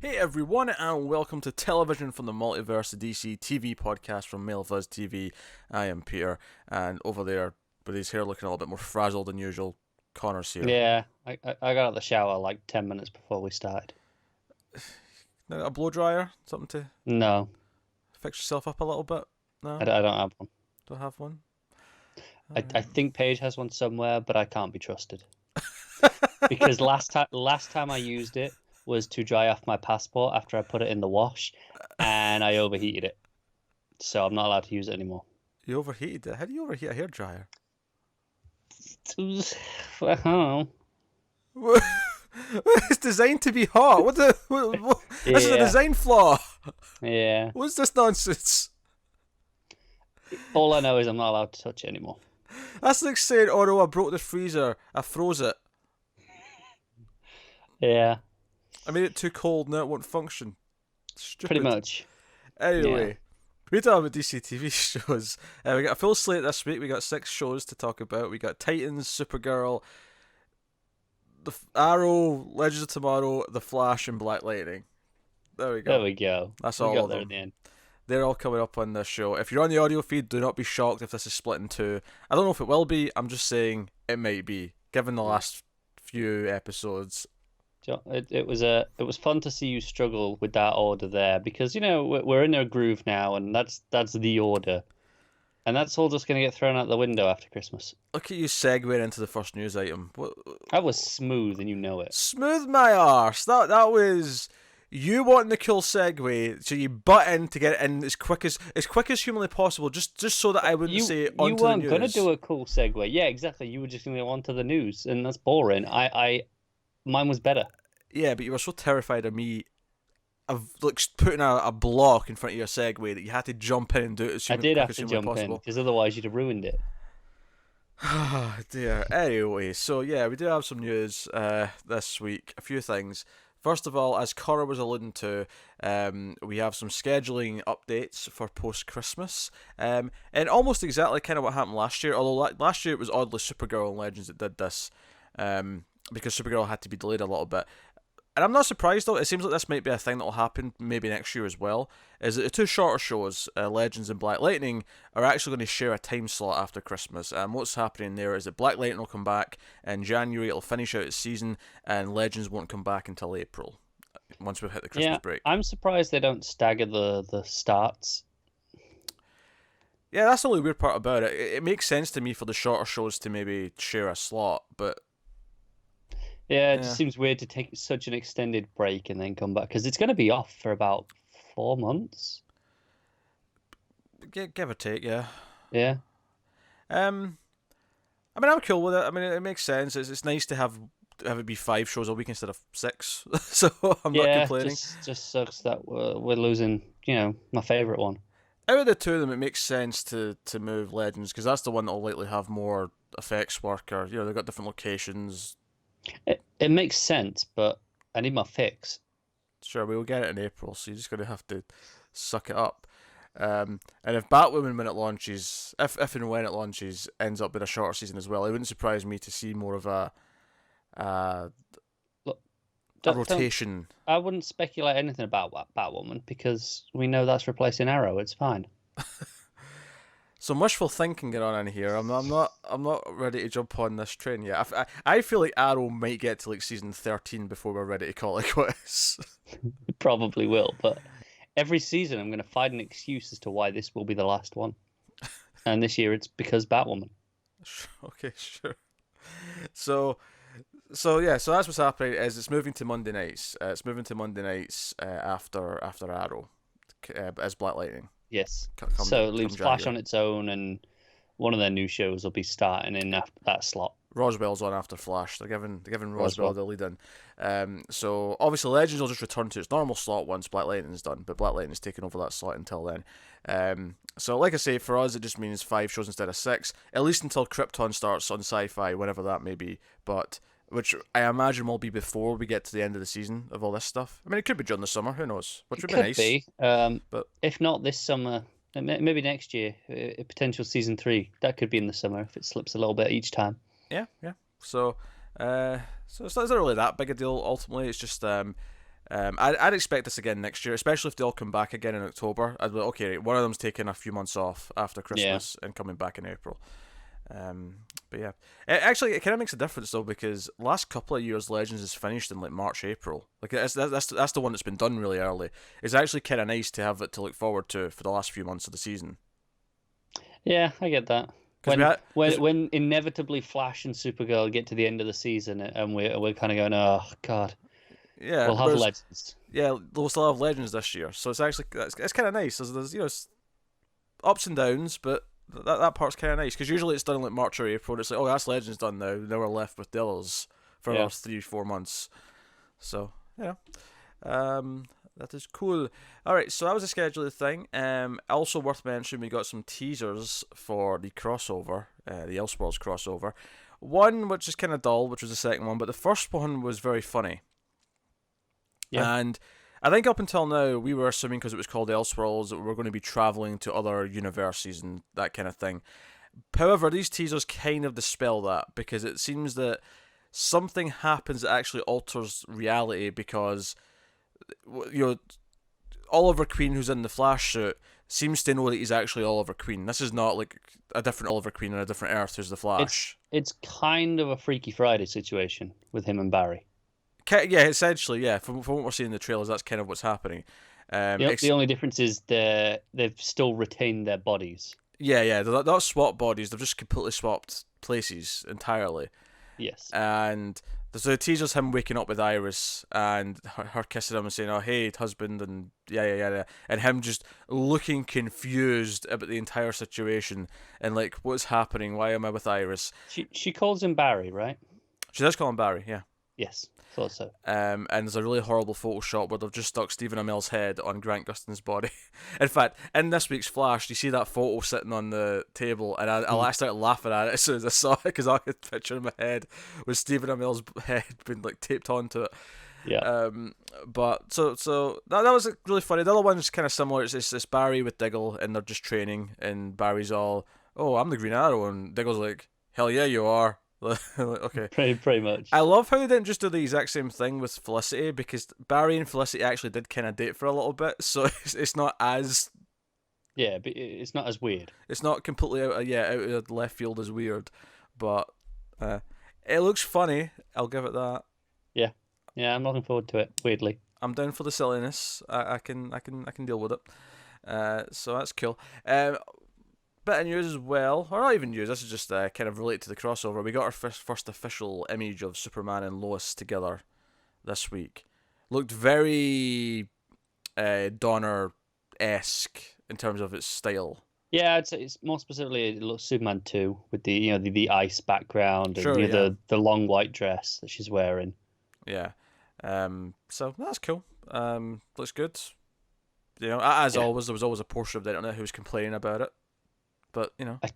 Hey everyone, and welcome to Television from the Multiverse, the DC TV podcast from MailFuzz TV. I am Peter, and over there, with his hair looking a little bit more frazzled than usual, Connor's here. Yeah, I got out of the shower like 10 minutes before we started. Now, a blow dryer? Something to No, fix yourself up a little bit? No? I don't have one. Don't have one? I think Paige has one somewhere, but I can't be trusted. Because last time I used it was to dry off my passport after I put it in the wash, and I overheated it. So I'm not allowed to use it anymore. You overheated it? How do you overheat a hairdryer? I don't know. It's designed to be hot. This is a design flaw. Yeah. What's this nonsense? All I know is I'm not allowed to touch it anymore. That's like saying, oh no, I broke the freezer, I froze it. Yeah. I made it too cold, now it won't function. Stupid. Pretty much. Anyway, we talk about DC TV shows. We got a full slate this week. We got 6 shows to talk about. We got Titans, Supergirl, Arrow, Legends of Tomorrow, The Flash, and Black Lightning. There we go. There we go. That's we all got of there them. at the end. They're all coming up on this show. If you're on the audio feed, do not be shocked if this is split in two. I don't know if it will be. I'm just saying it might be, given the last few episodes. It was fun to see you struggle with that order there, because we're in a groove now, and that's the order, and that's all just going to get thrown out the window after Christmas. Look at you segueing into the first news item. That was smooth, and you know it. Smooth my arse. That was you wanting the cool segue, so you butt in to get it in as quick as humanly possible, just so that I wouldn't say onto the news. You weren't going to do a cool segue. Yeah, exactly. You were just going to go on to the news, and that's boring. Mine was better. Yeah, but you were so terrified of me putting a block in front of your segue that you had to jump in and do it as soon as possible. I did have to jump in, because otherwise you'd have ruined it. Oh dear. Anyway, so yeah, we do have some news this week. A few things. First of all, as Connor was alluding to, we have some scheduling updates for post-Christmas. And almost exactly kind of what happened last year, although last year it was oddly Supergirl and Legends that did this, because Supergirl had to be delayed a little bit. And I'm not surprised though, it seems like this might be a thing that will happen maybe next year as well, is that the 2 shorter shows, Legends and Black Lightning, are actually going to share a time slot after Christmas. And what's happening there is that Black Lightning will come back in January, it'll finish out its season, and Legends won't come back until April, once we've hit the Christmas break. I'm surprised they don't stagger the starts. Yeah, that's the only weird part about it. It makes sense to me for the shorter shows to maybe share a slot, but... Yeah, it just seems weird to take such an extended break and then come back, because it's going to be off for about 4 months. Give or take, yeah. Yeah. I mean, I'm cool with it. I mean, it makes sense. It's nice to have it be 5 shows a week instead of 6, so I'm not complaining. Just sucks that we're losing, my favourite one. Out of the 2 of them, it makes sense to move Legends, because that's the one that will likely have more effects work, or they've got different locations. It makes sense, but I need my fix. Sure, we will get it in April, so you're just going to have to suck it up. And if Batwoman, when it launches, if and when it launches, ends up being a shorter season as well, it wouldn't surprise me to see more of a rotation. I wouldn't speculate anything about Batwoman, because we know that's replacing Arrow. It's fine. Some wishful thinking going on in here. I'm not ready to jump on this train yet. I feel like Arrow might get to like season 13 before we're ready to call it quits. It probably will, but every season I'm going to find an excuse as to why this will be the last one. And this year it's because Batwoman. Okay, sure. So that's what's happening. Is it's moving to Monday nights. After Arrow, as Black Lightning. Yes. So it leaves Flash on its own, and one of their new shows will be starting in that slot. Roswell's on after Flash. They're giving Roswell the lead in. So obviously Legends will just return to its normal slot once Black Lightning's done, but Black Lightning's taking over that slot until then. So like I say, for us it just means 5 shows instead of 6, at least until Krypton starts on Sci-Fi, whenever that may be. But which I imagine will be before we get to the end of the season of all this stuff. I mean, it could be during the summer. Who knows? Which would be nice. But if not this summer, maybe next year, a potential season 3. That could be in the summer if it slips a little bit each time. Yeah. So it's not really that big a deal. Ultimately, it's just I'd expect this again next year, especially if they all come back again in October. I'd be like, okay, one of them's taking a few months off after Christmas and coming back in April. But yeah, actually, it kind of makes a difference though, because last couple of years Legends is finished in like March, April. Like that's the one that's been done really early. It's actually kind of nice to have it to look forward to for the last few months of the season. Yeah, I get that. When inevitably Flash and Supergirl get to the end of the season, and we're kind of going, oh God, yeah, we'll have Legends. Yeah, we'll still have Legends this year, so it's actually it's kind of nice. There's ups and downs, but that part's kind of nice, because usually it's done in like March or April. And it's like, oh, that's Legends done now. Now we're left with Dills for another 3-4 months. So yeah, that is cool. All right, so that was a scheduled thing. Also worth mentioning, we got some teasers for the crossover, the Elseworlds crossover. One which is kind of dull, which was the second one, but the first one was very funny. Yeah. And I think up until now, we were assuming, because it was called Elseworlds, that we were going to be traveling to other universes and that kind of thing. However, these teasers kind of dispel that, because it seems that something happens that actually alters reality, because Oliver Queen, who's in the Flash suit, seems to know that he's actually Oliver Queen. This is not like a different Oliver Queen on a different Earth who's the Flash. It's kind of a Freaky Friday situation with him and Barry. Yeah, essentially, yeah. From what we're seeing in the trailers, that's kind of what's happening. The only difference is they've still retained their bodies. Yeah. They're not swapped bodies. They've just completely swapped places entirely. Yes. And so the teaser's him waking up with Iris and her kissing him and saying, "Oh, hey, husband," and yeah, and him just looking confused about the entire situation and like, what's happening? Why am I with Iris? She calls him Barry, right? She does call him Barry, yeah. Yes, thought so. And there's a really horrible Photoshop where they've just stuck Stephen Amell's head on Grant Gustin's body. In fact, in this week's Flash, you see that photo sitting on the table, and I started laughing at it as soon as I saw it, because I could picture in my head with Stephen Amell's head being like taped onto it. Yeah. But so that was really funny. The other one's kind of similar. It's Barry with Diggle, and they're just training, and Barry's all, "Oh, I'm the Green Arrow," and Diggle's like, "Hell yeah, you are." Okay. Pretty much. I love how they didn't just do the exact same thing with Felicity, because Barry and Felicity actually did kind of date for a little bit, so it's not as... Yeah, but it's not as weird. It's not completely out of left field as weird, but it looks funny. I'll give it that. Yeah, I'm looking forward to it. Weirdly, I'm down for the silliness. I can deal with it. So that's cool. Bit of news as well, or not even news, this is just kind of related to the crossover. We got our first official image of Superman and Lois together this week. Looked very Donner-esque in terms of its style. Yeah, it's more specifically, it looks Superman 2 with the ice background and the long white dress that she's wearing. Yeah, so that's cool. Looks good. As always, there was always a portion of the internet who was complaining about it. But, I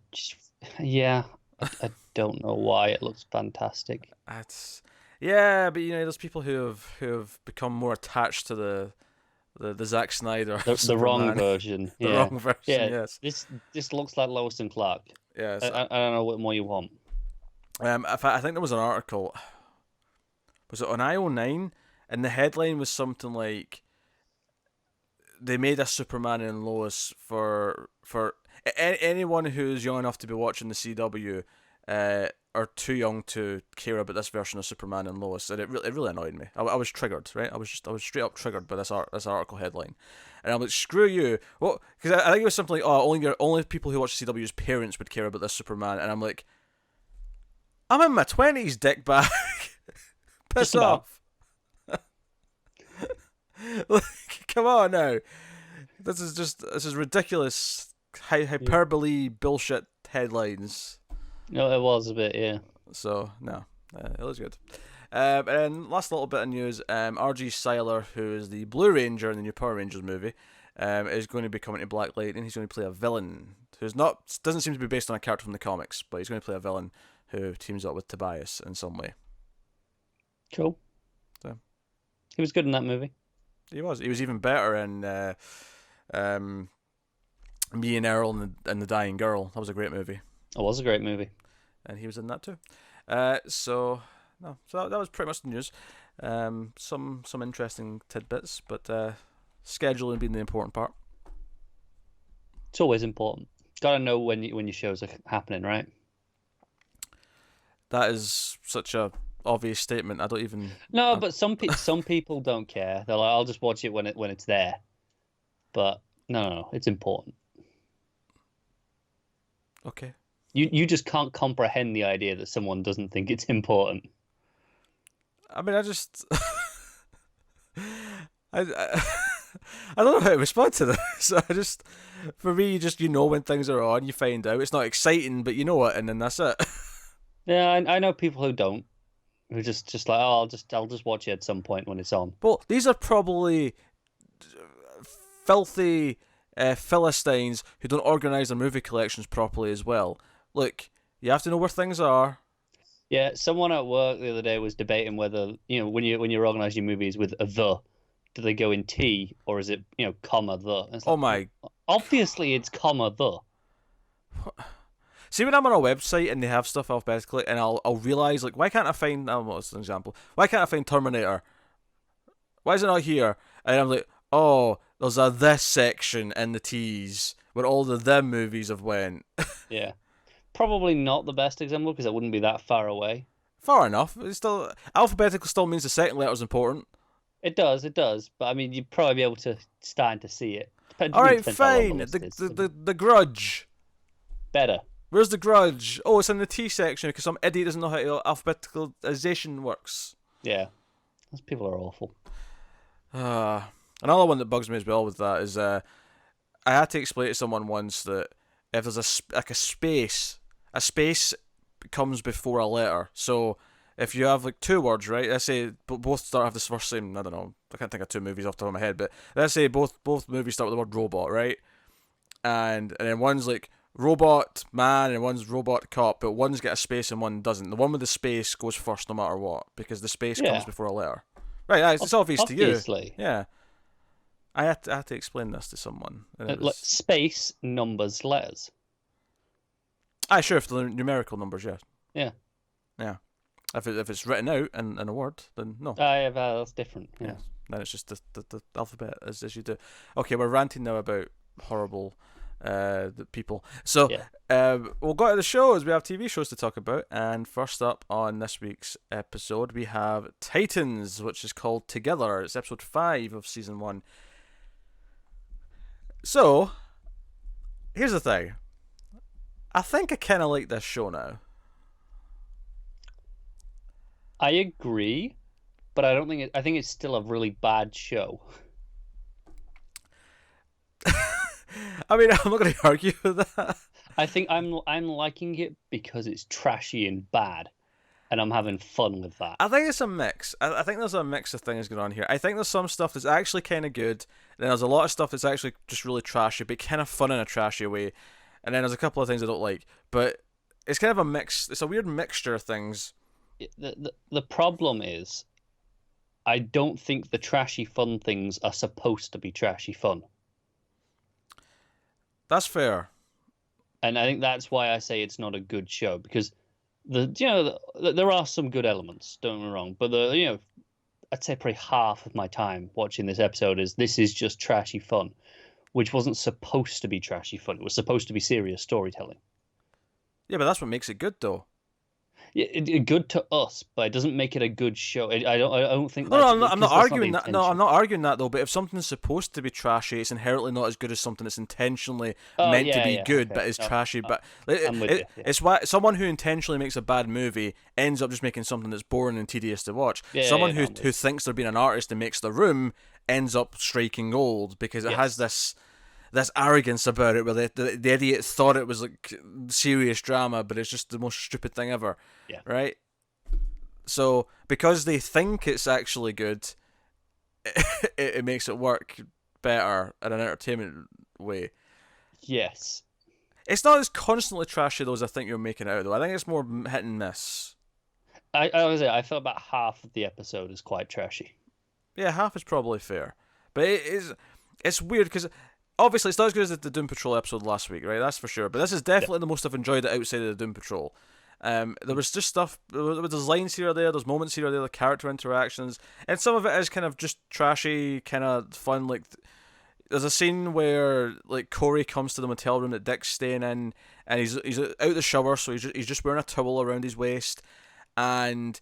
don't know why it looks fantastic. But there's people who have become more attached to the Zack Snyder, the wrong version. The wrong version. Yes. This looks like Lois and Clark. Yes. I don't know what more you want. I think there was an article. Was it on IO9? And the headline was something like, they made a Superman and Lois for anyone who's young enough to be watching the CW are too young to care about this version of Superman and Lois, and it really annoyed me. I was triggered, right? I was straight up triggered by this article headline, and I'm like, screw you. Well, because I think it was something like, only people who watch the CW's parents would care about this Superman, and I'm like, I'm in my 20s, dickbag. Piss off. Like, come on now. This is ridiculous. Hyperbole bullshit headlines. No, it was a bit, yeah. So no, it was good. And last little bit of news: R.G. Seiler, who is the Blue Ranger in the new Power Rangers movie, is going to be coming to Black Lightning. He's going to play a villain doesn't seem to be based on a character from the comics, but he's going to play a villain who teams up with Tobias in some way. Cool. So he was good in that movie. He was even better in Me and Earl and the Dying Girl. That was a great movie. It was a great movie. And he was in that too. So that was pretty much the news. Some interesting tidbits, but scheduling being the important part. It's always important. Got to know when your shows are happening, right? That is such a obvious statement. I don't even. No, but some people don't care. They're like, I'll just watch it when it's there. But no, it's important. Okay. You just can't comprehend the idea that someone doesn't think it's important. I mean, I just. I don't know how to respond to this. I just, for me, you know when things are on, you find out. It's not exciting, but you know it, and then that's it. Yeah, I know people who don't, who just like, oh, I'll just watch it at some point when it's on. Well, these are probably filthy Philistines who don't organise their movie collections properly as well. Look, you have to know where things are. Yeah, someone at work the other day was debating whether, when you organise your movies with a the, do they go in T or is it, comma the? And it's like, Oh my! Obviously, it's comma the. See, when I'm on a website and they have stuff alphabetically, and I'll realise, like, why can't I find? What's an example? Why can't I find Terminator? Why is it not here? And I'm like, oh, there's a this section in the T's where all the them movies have went. Yeah. Probably not the best example because it wouldn't be that far away. Far enough. It's still alphabetical. Still means the second letter is important. It does. But I mean, you'd probably be able to stand to see it. All right, fine. The Grudge. Better. Where's the Grudge? Oh, it's in the T section because some idiot doesn't know how alphabeticalization works. Yeah, those people are awful. Another one that bugs me as well with that is I had to explain to someone once that if there's a space comes before a letter. So if you have like two words, right? Let's say both start have this first same. I don't know. I can't think of two movies off the top of my head, but let's say both movies start with the word robot, right? And then one's like robot man and one's robot cop, but one's got a space and one doesn't. The one with the space goes first no matter what because the space comes before a letter. Right? It's obvious Obviously. To you. Yeah. I had to explain this to someone. Like space, numbers, letters. Sure, if the numerical numbers, yeah. Yeah. Yeah. If it's written out in a word, then no. That's different. Yeah. Then it's just the alphabet as you do. Okay, we're ranting now about horrible the people. So we'll go to the shows. We have TV shows to talk about, and first up on this week's episode we have Titans, which is called Together. It's episode 5 of season 1. So here's the thing. I think I kind of like this show now. I agree, but I don't think I think it's still a really bad show. I mean, I'm not going to argue with that. I think I'm liking it because it's trashy and bad, and I'm having fun with that. I think it's a mix. I think there's a mix of things going on here. I think there's some stuff that's actually kind of good, and then there's a lot of stuff that's actually just really trashy, but kind of fun in a trashy way. And then there's a couple of things I don't like, but it's kind of a mix. It's a weird mixture of things. The problem is, I don't think the trashy fun things are supposed to be trashy fun. That's fair. And I think that's why I say it's not a good show, because there are some good elements, don't get me wrong, but I'd say probably half of my time watching this episode this is just trashy fun, which wasn't supposed to be trashy fun. It was supposed to be serious storytelling. Yeah, but that's what makes it good, though. Yeah, good to us, but it doesn't make it a good show. I don't think. No, I'm not arguing that. No, I'm not arguing that though. But if something's supposed to be trashy, it's inherently not as good as something that's intentionally meant to be good, but is trashy. But it's why someone who intentionally makes a bad movie ends up just making something that's boring and tedious to watch. Someone who thinks they're being an artist and makes The Room ends up striking gold because it has this arrogance about it, where the idiot thought it was like serious drama, but it's just the most stupid thing ever. Yeah. Right? So, because they think it's actually good, it makes it work better in an entertainment way. Yes. It's not as constantly trashy, though, as I think you're making it out, though. I think it's more hit and miss. I felt about half of the episode is quite trashy. Yeah, half is probably fair. But it's weird, because obviously it's not as good as the Doom Patrol episode last week, right? That's for sure. But this is definitely the most I've enjoyed it outside of the Doom Patrol. There was just stuff. There was lines here or there. There's moments here or there. The character interactions, and some of it is kind of just trashy, kind of fun. Like there's a scene where like Corey comes to the motel room that Dick's staying in, and he's out the shower, so he's just wearing a towel around his waist, and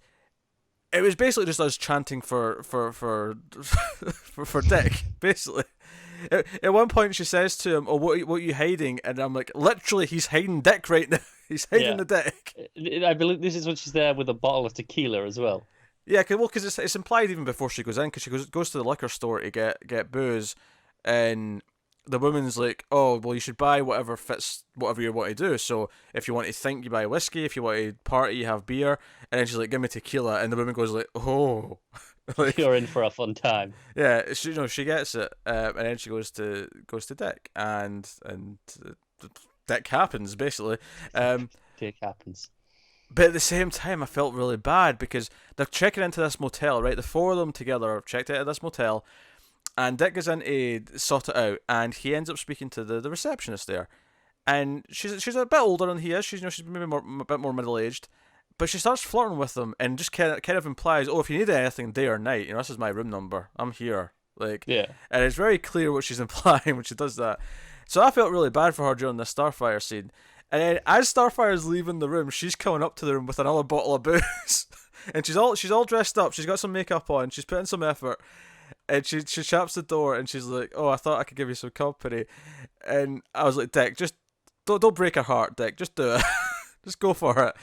it was basically just us chanting for Dick, basically. At one point, she says to him, "Oh, what are you hiding?" And I'm like, literally, he's hiding Dick right now. He's hiding the Dick. I believe this is when she's there with a bottle of tequila as well. Yeah, because it's implied even before she goes in, because she goes to the liquor store to get booze, and the woman's like, "Oh, well, you should buy whatever fits whatever you want to do. So if you want to think, you buy whiskey. If you want to party, you have beer." And then she's like, "Give me tequila," and the woman goes like, "Oh." Like, you're in for a fun time. Yeah, she gets it, and then she goes to Dick, and Dick happens basically. Dick happens. But at the same time, I felt really bad because they're checking into this motel, right? The four of them together have checked out of this motel, and Dick goes in to sort it out, and he ends up speaking to the receptionist there, and she's a bit older than he is. She's maybe a bit more middle aged. But she starts flirting with him and just kind of implies, "Oh, if you need anything, day or night, this is my room number. I'm here." Like, yeah. And it's very clear what she's implying when she does that. So I felt really bad for her during the Starfire scene. And then as Starfire's leaving the room, she's coming up to the room with another bottle of booze, and she's all dressed up. She's got some makeup on. She's putting some effort, and she shuts the door and she's like, "Oh, I thought I could give you some company," and I was like, "Dick, just don't break her heart, Dick. Just do it. Just go for it."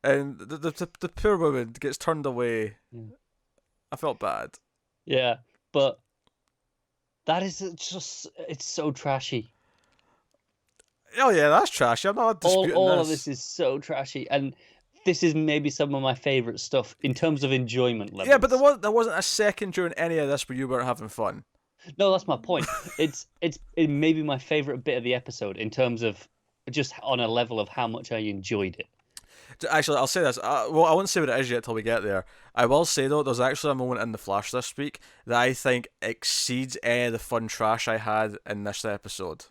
And the poor woman gets turned away. Yeah. I felt bad. Yeah, but that is it's so trashy. Oh yeah, that's trashy. I'm not disputing all this. of this is so trashy, and this is maybe some of my favourite stuff in terms of enjoyment levels. Yeah, but there wasn't a second during any of this where you weren't having fun. No, that's my point. It may be my favourite bit of the episode in terms of just on a level of how much I enjoyed it. Actually, I'll say this. Well, I won't say what it is yet till we get there. I will say, though, there's actually a moment in The Flash this week that I think exceeds any of the fun trash I had in this episode.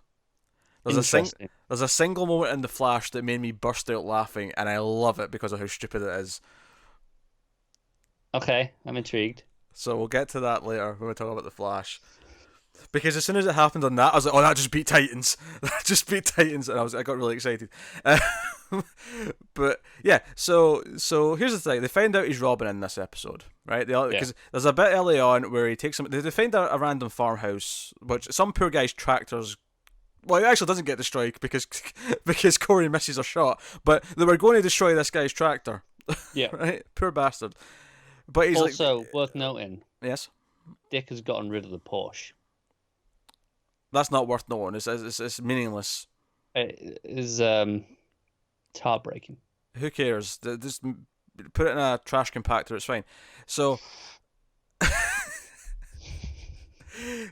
There's a single moment in The Flash that made me burst out laughing, and I love it because of how stupid it is. Okay, I'm intrigued. So we'll get to that later when we talk about The Flash. Because as soon as it happened on that, I was like, "Oh, that just beat Titans! That just beat Titans!" And I got really excited. But yeah, so here's the thing: they find out he's robbing in this episode, right? Because there's a bit early on where he takes him. They find out a random farmhouse, which some poor guy's tractors. Well, it actually doesn't get destroyed because Corey misses a shot. But they were going to destroy this guy's tractor. Yeah, right. Poor bastard. But he's also worth noting. Yes. Dick has gotten rid of the Porsche. That's not worth knowing. It's meaningless. It is it's heartbreaking. Who cares? Just put it in a trash compactor. It's fine. So,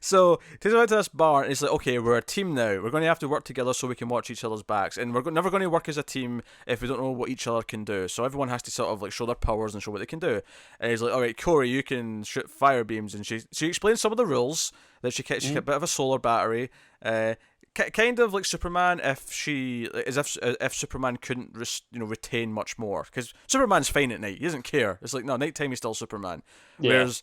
so takes him out to this bar, and it's like, okay, we're a team now. We're going to have to work together so we can watch each other's backs, and we're never going to work as a team if we don't know what each other can do. So everyone has to sort of like show their powers and show what they can do. And he's like, all right, Corey, you can shoot fire beams, and she explains some of the rules that she got a bit of a solar battery. Kind of like Superman if Superman couldn't retain much more, because Superman's fine at night, he doesn't care. It's like, no, nighttime he's still Superman. Yeah. Whereas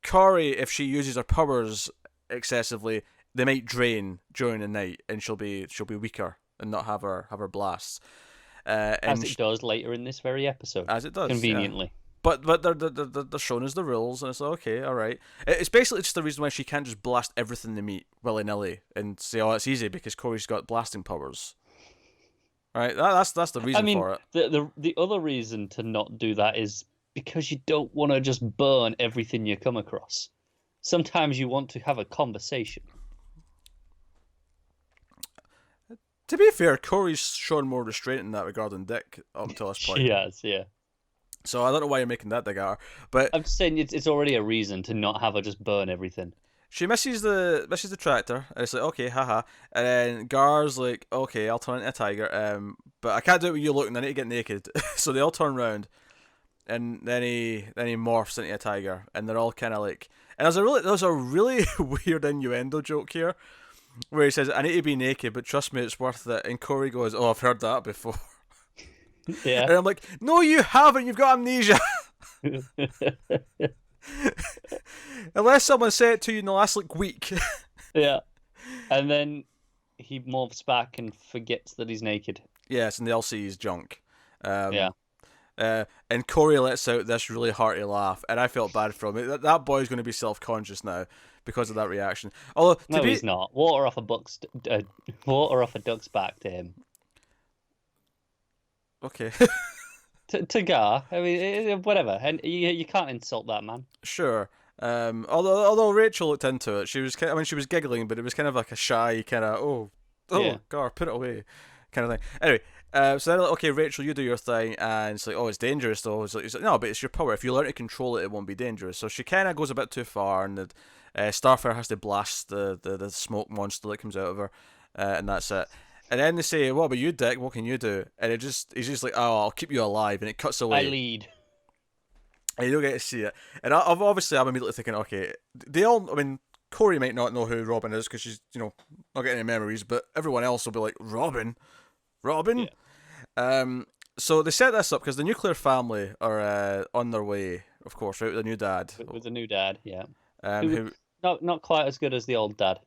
Corey, if she uses her powers excessively, they might drain during the night, and she'll be weaker and not have her blasts. As it does later in this very episode. As it does, conveniently. Yeah. But they're showing us the rules, and it's like, okay, all right. It's basically just the reason why she can't just blast everything they meet willy-nilly and say, oh, it's easy because Corey's got blasting powers. Right? That's the reason for it. The other reason to not do that is because you don't want to just burn everything you come across. Sometimes you want to have a conversation. To be fair, Corey's shown more restraint in that regard than Dick up until this point. She has, yeah. So I don't know why you're making that dig at her, but I'm just saying it's already a reason to not have her just burn everything. She misses the tractor, and it's like, okay, haha. And then Gar's like, okay, I'll turn into a tiger, but I can't do it with you looking. I need to get naked. So they all turn around, and then he morphs into a tiger, and they're all kind of like, and there's a really weird innuendo joke here, where he says, "I need to be naked, but trust me, it's worth it." And Corey goes, "Oh, I've heard that before." Yeah. And I'm like, no, you haven't. You've got amnesia. Unless someone said it to you in the last like week. Yeah. And then he morphs back and forgets that he's naked. Yes, and they'll see his junk. Yeah. And Corey lets out this really hearty laugh, and I felt bad for him. That boy's going to be self-conscious now because of that reaction. Although, He's not. Water off a duck's back to him. Okay. To Gar, I mean, whatever. And you can't insult that man. Sure. Although Rachel looked into it, she was she was giggling, but it was kind of like a shy kind of Yeah. Gar, put it away, kind of thing. Anyway, so then okay, Rachel, you do your thing, and it's like, oh, it's dangerous though. It's like no, but it's your power. If you learn to control it, it won't be dangerous. So she kind of goes a bit too far, and the Starfire has to blast the smoke monster that comes out of her, and that's it. And then they say, what about you, Dick? What can you do? And he's just like, oh, I'll keep you alive, and it cuts away. I lead. And you don't get to see it. And I'm immediately thinking, okay, Corey might not know who Robin is because she's, not getting any memories, but everyone else will be like, Robin? Yeah. So they set this up because the nuclear family are on their way, of course, right, with the new dad. With the new dad, yeah. Who Not quite as good as the old dad.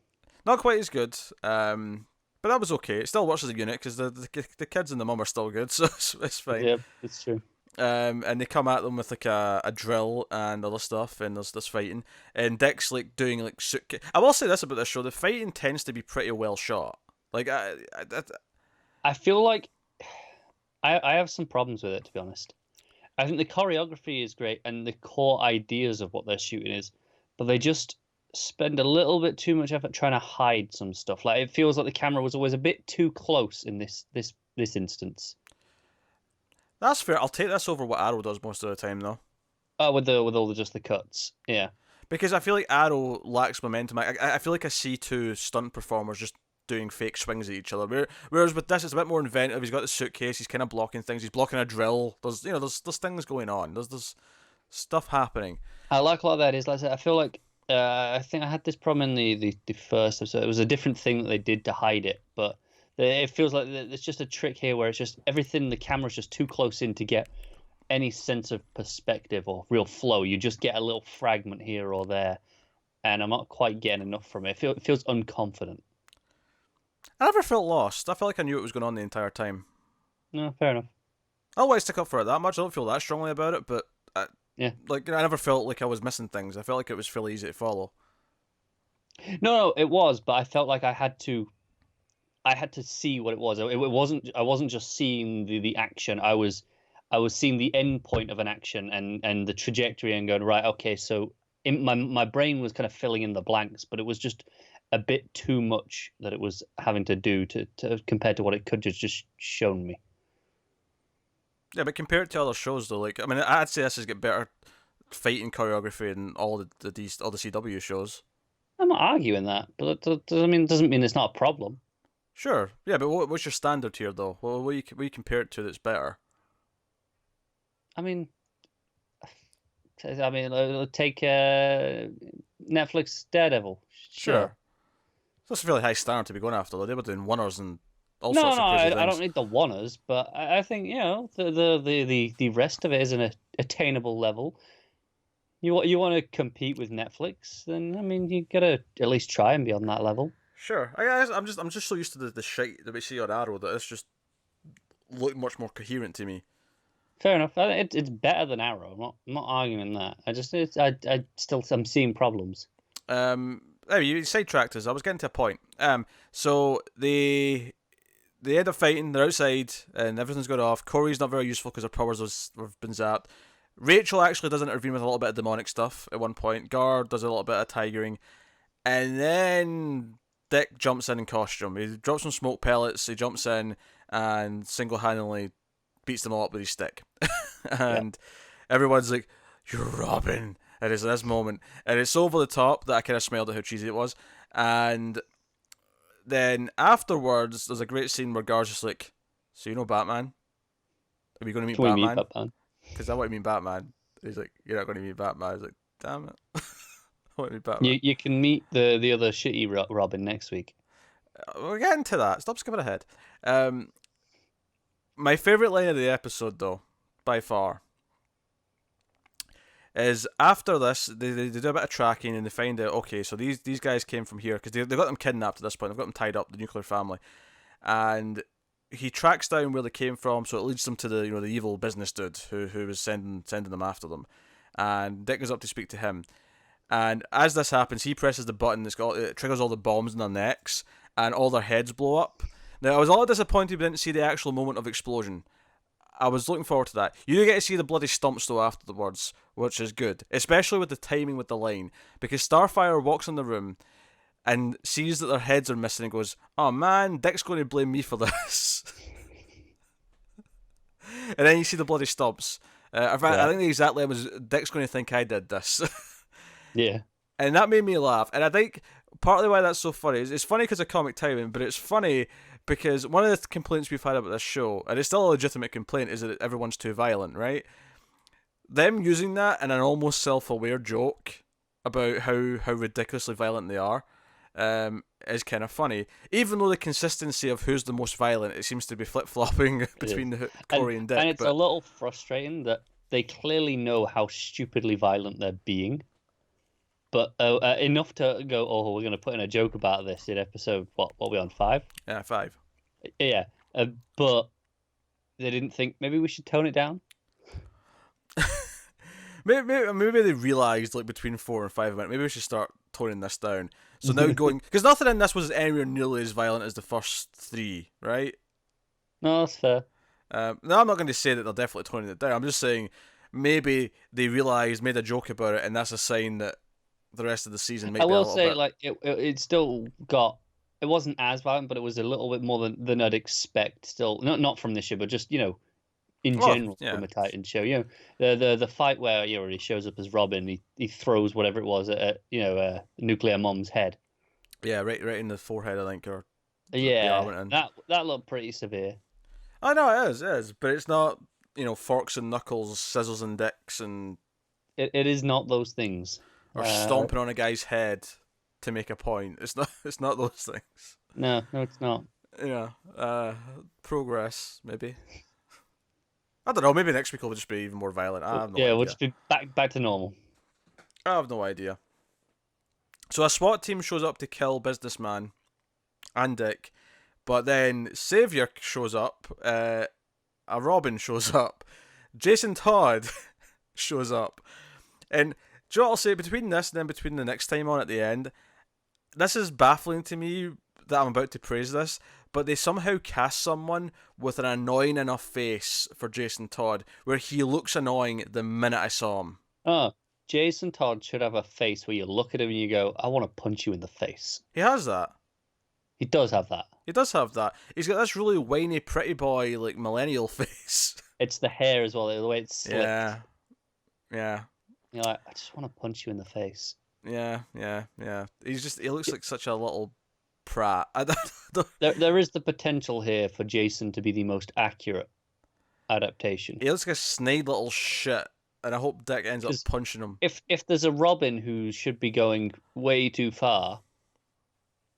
not quite as good, but that was okay. It still works as a unit because the kids and the mum are still good, so it's fine. Yeah, it's true. And they come at them with like a drill and other stuff, and there's this fighting, and Dick's like doing like I will say this about this show: the fighting tends to be pretty well shot. Like I feel like I have some problems with it, to be honest. I think the choreography is great and the core ideas of what they're shooting is, but they just spend a little bit too much effort trying to hide some stuff. Like it feels like the camera was always a bit too close in this instance. That's fair. I'll take this over what Arrow does most of the time, though. With all just the cuts, yeah. Because I feel like Arrow lacks momentum. I feel like I see two stunt performers just doing fake swings at each other. Whereas with this, it's a bit more inventive. He's got the suitcase. He's kind of blocking things. He's blocking a drill. There's things going on. There's stuff happening. I like a lot of that. Is like I feel like I think I had this problem in the first episode. It was a different thing that they did to hide it, but it feels like it's just a trick here where it's just everything. The camera's just too close in to get any sense of perspective or real flow. You just get a little fragment here or there, and I'm not quite getting enough from it. It feels unconfident. I never felt lost. I felt like I knew what was going on the entire time. No, fair enough. I don't want to stick up for it that much. I don't feel that strongly about it, but yeah, I never felt like I was missing things. I felt like it was fairly easy to follow. No, it was, but I felt like I had to see what it was. It wasn't. I wasn't just seeing the action. I was seeing the end point of an action and the trajectory and going right. Okay, so my brain was kind of filling in the blanks, but it was just a bit too much that it was having to do to compared to what it could just shown me. Yeah, but compared to other shows though, like I'd say this has got better fighting choreography than all the CW shows. I'm not arguing that, but it doesn't mean it's not a problem. Sure, yeah, but what's your standard here though? What do you compare it to that's better? Take Netflix Daredevil. Sure. That's a really high standard to be going after though. They were doing oneers and all No, sorts of crazy things. I don't need the oneers, but I think the rest of it is an attainable level. You want to compete with Netflix, then you gotta at least try and be on that level. Sure, I'm just so used to the shite that we see on Arrow that it's just looked much more coherent to me. Fair enough. It's better than Arrow. I'm not arguing that. I'm seeing problems. Anyway, you sidetracked us. I was getting to a point. So they end up fighting. They're outside, and everything's going off. Corey's not very useful because her powers have been zapped. Rachel actually does intervene with a little bit of demonic stuff at one point. Gar does a little bit of tigering, and then Dick jumps in costume. He drops some smoke pellets. He jumps in and single-handedly beats them all up with his stick. And everyone's like, "You're Robin." And it's this moment, and it's over the top that I kind of smiled at how cheesy it was. And then afterwards, there's a great scene where Gar's just like, "So you know Batman? Are we going to meet Batman? Because I want to meet Batman." He's like, "You're not going to meet Batman." I was like, "Damn it, I want to meet Batman." You can meet the other shitty Robin next week. We're getting to that. Stop skipping ahead. My favorite line of the episode, though, by far, is after this, they do a bit of tracking and they find out, okay, so these guys came from here because they got them kidnapped at this point. They've got them tied up, the nuclear family, and he tracks down where they came from, so it leads them to the the evil business dude who was sending them after them, and Dick goes up to speak to him, and as this happens, he presses the button it triggers all the bombs in their necks, and all their heads blow up. Now I was a little disappointed we didn't see the actual moment of explosion. I was looking forward to that. You do get to see the bloody stumps though afterwards, which is good, especially with the timing with the line, because Starfire walks in the room and sees that their heads are missing and goes, "Oh man, Dick's going to blame me for this." And then you see the bloody stumps. I think the exact line was, "Dick's going to think I did this." Yeah. And that made me laugh. And I think partly why that's so funny is it's funny because of comic timing, but it's funny because one of the complaints we've had about this show, and it's still a legitimate complaint, is that everyone's too violent, right? Them using that in an almost self-aware joke about how ridiculously violent they are is kind of funny. Even though the consistency of who's the most violent, it seems to be flip-flopping between Corey and Dick. And it's a little frustrating that they clearly know how stupidly violent they're being. But enough to go, oh, we're going to put in a joke about this in episode, what are we on, 5? Yeah, 5. Yeah, but they didn't think, maybe we should tone it down? maybe they realised, like, between 4 and 5, maybe we should start toning this down. So now going... Because nothing in this was anywhere nearly as violent as the first 3, right? No, that's fair. No, I'm not going to say that they're definitely toning it down. I'm just saying maybe they realised, made a joke about it, and that's a sign that the rest of the season might be a little bit... I will say, like, it still got... It wasn't as violent, but it was a little bit more than I'd expect still. Not from this show, but just, in general from a Titan show. The fight where he shows up as Robin, he throws whatever it was at Nuclear Mom's head. Yeah, right in the forehead, I think, or that looked pretty severe. I know it is, but it's not forks and knuckles, scissors and dicks, and it is not those things. Or stomping on a guy's head to make a point. It's not those things. No, it's not. Progress maybe. I don't know. Maybe next week will just be even more violent. I have no idea. We'll just be back to normal. I have no idea. So a SWAT team shows up to kill Businessman and Dick, but then Savior shows up. A Robin shows up. Jason Todd shows up, and do you know what I'll say between this and then between the next time on at the end? This is baffling to me that I'm about to praise this, but they somehow cast someone with an annoying enough face for Jason Todd where he looks annoying the minute I saw him. Oh, Jason Todd should have a face where you look at him and you go, I want to punch you in the face. He has that. He does have that. He does have that. He's got this really whiny, pretty boy, like, millennial face. It's the hair as well, the way it's slicked. Yeah. You're like, I just want to punch you in the face. Yeah. He looks like such a little prat. There is the potential here for Jason to be the most accurate adaptation. He looks like a snide little shit, and I hope Dick ends up punching him. If there's a Robin who should be going way too far,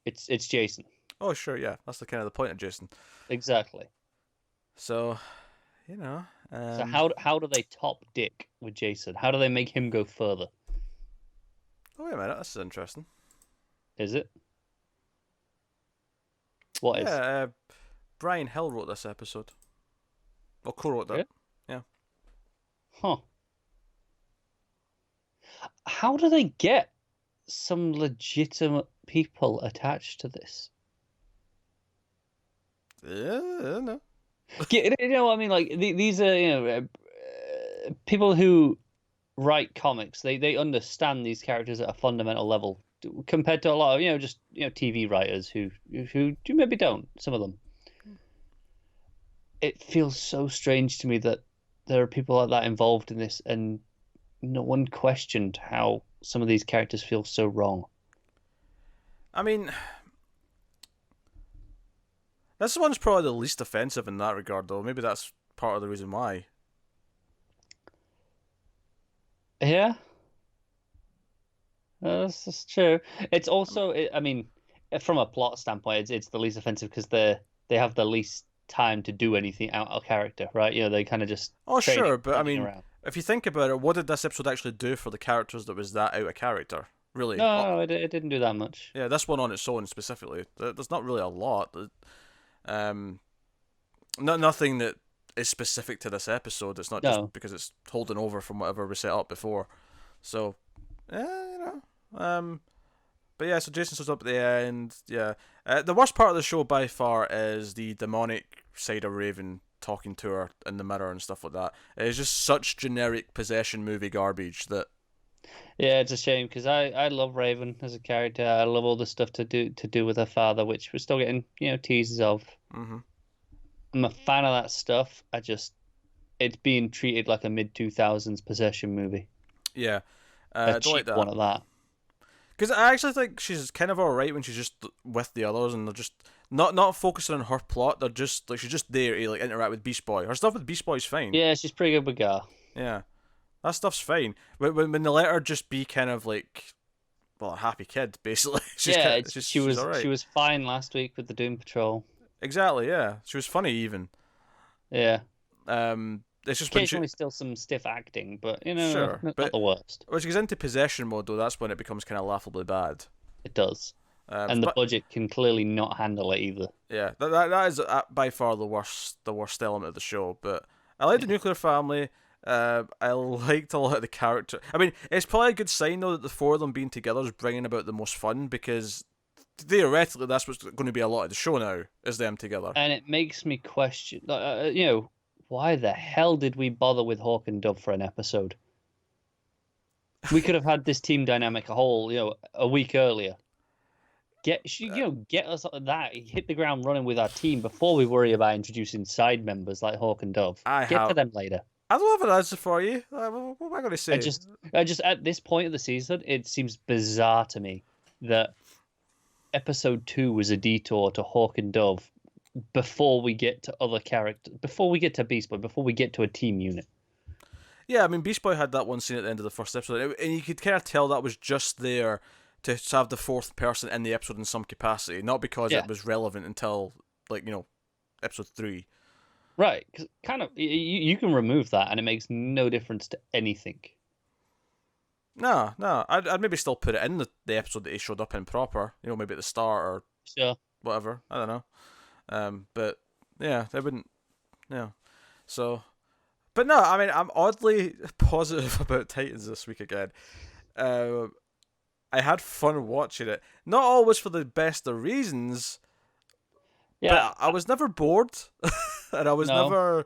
it's Jason. Oh, sure, yeah. That's the kind of the point of Jason. Exactly. So, so how do they top Dick with Jason? How do they make him go further? Oh, wait a minute. This is interesting. Is it? What is? Brian Hill wrote this episode. Well, co-wrote that. Yeah. Huh. How do they get some legitimate people attached to this? Yeah, I don't know. You know what I mean? Like these are people who write comics. They understand these characters at a fundamental level compared to a lot of just TV writers who maybe don't. Some of them. It feels so strange to me that there are people like that involved in this, and no one questioned how some of these characters feel so wrong. I mean, this one's probably the least offensive in that regard, though. Maybe that's part of the reason why. Yeah. That's true. It's also, I mean, from a plot standpoint, it's the least offensive because they have the least time to do anything out of character, right? You know, they kind of just Oh, training, sure, but I running mean, around. if you think about it, what did this episode actually do for the characters that was that out of character? Really? No, it didn't do that much. Yeah, this one on its own specifically. There's not really a lot. Nothing that is specific to this episode. It's not just No. because it's holding over from whatever we set up before. So, but yeah, so Jason shows up at the end. Yeah, the worst part of the show by far is the demonic side of Raven talking to her in the mirror and stuff like that. It's just such generic possession movie garbage that. Yeah, it's a shame because I love Raven as a character. I love all the stuff to do with her father, which we're still getting teases of. Mm-hmm. I'm a fan of that stuff. It's being treated like a mid-2000s possession movie. Yeah, A I don't like cheap that. one at that. Because I actually think she's kind of alright when she's just with the others and they're just not focusing on her plot. They're just like she's just there to like interact with Beast Boy. Her stuff with Beast Boy's fine. Yeah, she's pretty good with Gar. Yeah, that stuff's fine. When they let her just be kind of like, well, a happy kid basically. She's she was alright. she was fine last week with the Doom Patrol. Exactly. Yeah, she was funny even. Yeah. It's just when Occasionally still some stiff acting, but Sure, not but the worst. when she gets into possession mode though, that's when it becomes kind of laughably bad. It does. And the budget can clearly not handle it either. Yeah, that is by far the worst element of the show. But I like the nuclear family. I liked a lot of the character. I mean, it's probably a good sign though that the four of them being together is bringing about the most fun because theoretically that's what's going to be a lot of the show now is them together. And it makes me question, why the hell did we bother with Hawk and Dove for an episode? We could have had this team dynamic a week earlier. Get us that, hit the ground running with our team before we worry about introducing side members like Hawk and Dove. Get to them later. I don't have an answer for you. What am I going to say? I just at this point of the season, it seems bizarre to me that episode 2 was a detour to Hawk and Dove before we get to other characters, before we get to Beast Boy, before we get to a team unit. Yeah, I mean, Beast Boy had that one scene at the end of the first episode, and you could kind of tell that was just there to have the fourth person in the episode in some capacity, not because it was relevant until, episode 3. Right, because kind of, you can remove that, and it makes no difference to anything. No, I'd maybe still put it in the episode that he showed up in proper, maybe at the start or whatever, I don't know. But, yeah, they wouldn't, so... But no, I mean, I'm oddly positive about Titans this week again. I had fun watching it. Not always for the best of reasons, but I was never bored, and I was never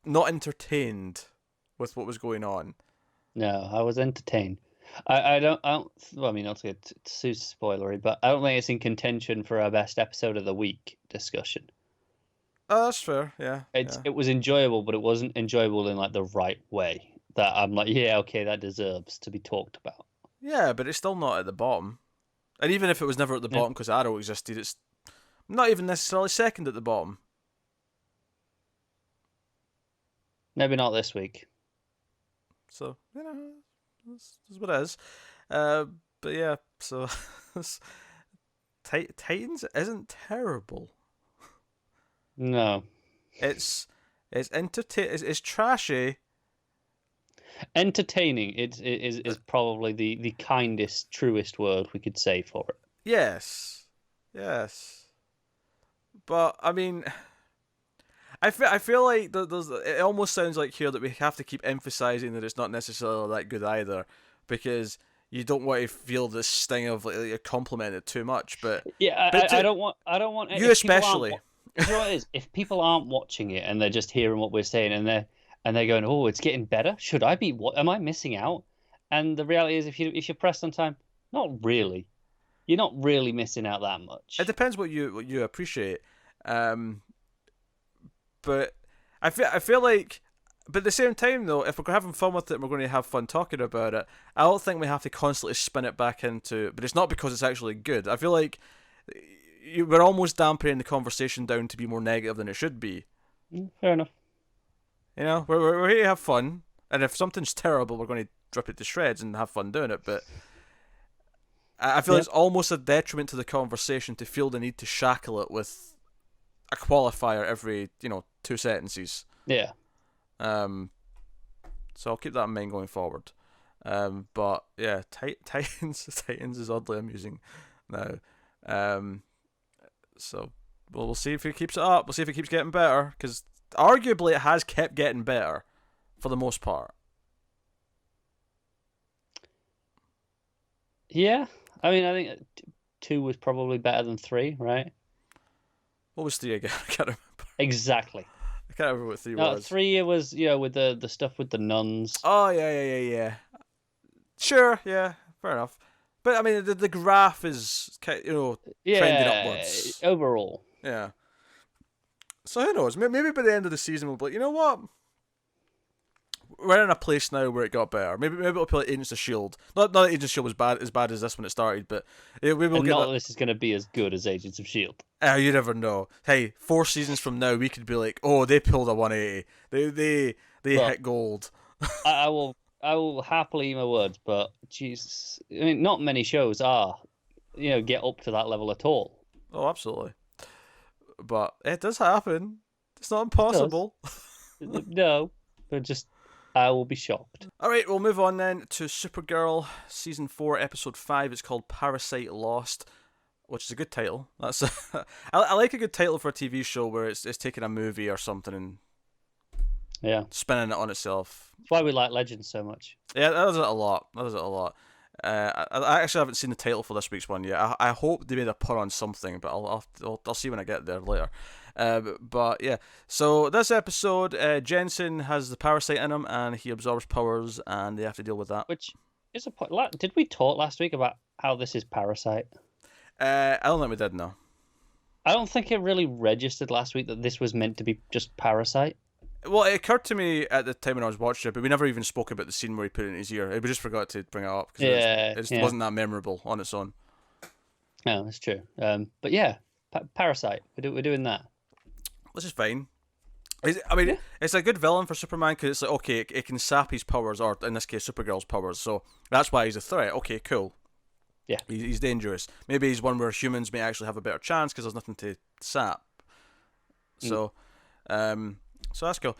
not entertained with what was going on. No, I was entertained. I don't. Well, I mean, not to get too spoilery, but I don't think it's in contention for our best episode of the week discussion. Oh, that's fair. Yeah. It was enjoyable, but it wasn't enjoyable in like the right way. That I'm like, yeah, okay, that deserves to be talked about. Yeah, but it's still not at the bottom. And even if it was never at the bottom because Arrow existed, it's not even necessarily second at the bottom. Maybe not this week. So, that's what it is. But yeah, so Titans isn't terrible. No. It's it's trashy. Entertaining is probably the kindest, truest word we could say for it. Yes. But I mean, I feel like it almost sounds like here that we have to keep emphasizing that it's not necessarily that good either, because you don't want to feel this sting of like you're complimenting it too much. But yeah, I don't want you especially. You know what it is? If people aren't watching it and they're just hearing what we're saying and they're going, "Oh, it's getting better. Should I be? What am I missing out?" And the reality is, if you're pressed on time, not really. You're not really missing out that much. It depends what you appreciate. But I feel like, but at the same time though, if we're having fun with it, and we're going to have fun talking about it. I don't think we have to constantly spin it back into. But it's not because it's actually good. I feel like we're almost dampening the conversation down to be more negative than it should be. Fair enough. We're here to have fun, and if something's terrible, we're going to drop it to shreds and have fun doing it. But I feel it's almost a detriment to the conversation to feel the need to shackle it with a qualifier every 2 sentences. Yeah. So I'll keep that in mind going forward. But yeah, Titans is oddly amusing now. So we'll see if he keeps it up. We'll see if it keeps getting better, because arguably it has kept getting better for the most part. Yeah, I mean, I think 2 was probably better than 3, right? What was 3 again? I can't remember. Exactly. I can't remember what 3 No, was. 3 was with the stuff with the nuns. Oh yeah. Sure, yeah, fair enough. But I mean, the graph is trending upwards. Overall. Yeah. So who knows? Maybe by the end of the season we'll be like, you know what? We're in a place now where it got better. Maybe it'll be like Agents of S.H.I.E.L.D. Not that Agents of S.H.I.E.L.D. was as bad as this when it started, but we will get that. This is going to be as good as Agents of S.H.I.E.L.D. You never know. Hey, 4 seasons from now, we could be like, oh, they pulled a 180. They hit gold. I will happily eat my words, but Jesus, I mean, not many shows get up to that level at all. Oh, absolutely. But it does happen. It's not impossible. No, but just I will be shocked. All right, we'll move on then to Supergirl, season 4, episode 5. It's called Parasite Lost, which is a good title. That's I like a good title for a TV show where it's taking a movie or something and spinning it on itself. That's why we like Legends so much. Yeah, that does it a lot. I actually haven't seen the title for this week's one yet. I hope they made a pun on something, but I'll see when I get there later. But yeah, so this episode, Jensen has the parasite in him, and he absorbs powers, and they have to deal with that. Which is a point. Did we talk last week about how this is Parasite? I don't think we did. No. I don't think it really registered last week that this was meant to be just Parasite. Well, it occurred to me at the time when I was watching it, but we never even spoke about the scene where he put it in his ear. We just forgot to bring it up because it wasn't that memorable on its own. No, that's true. But yeah, Parasite. We're doing that. This is fine. It's a good villain for Superman because it's like, okay, it can sap his powers, or in this case, Supergirl's powers. So that's why he's a threat. Okay, cool. Yeah, he's dangerous. Maybe he's one where humans may actually have a better chance because there's nothing to sap. So, so that's cool.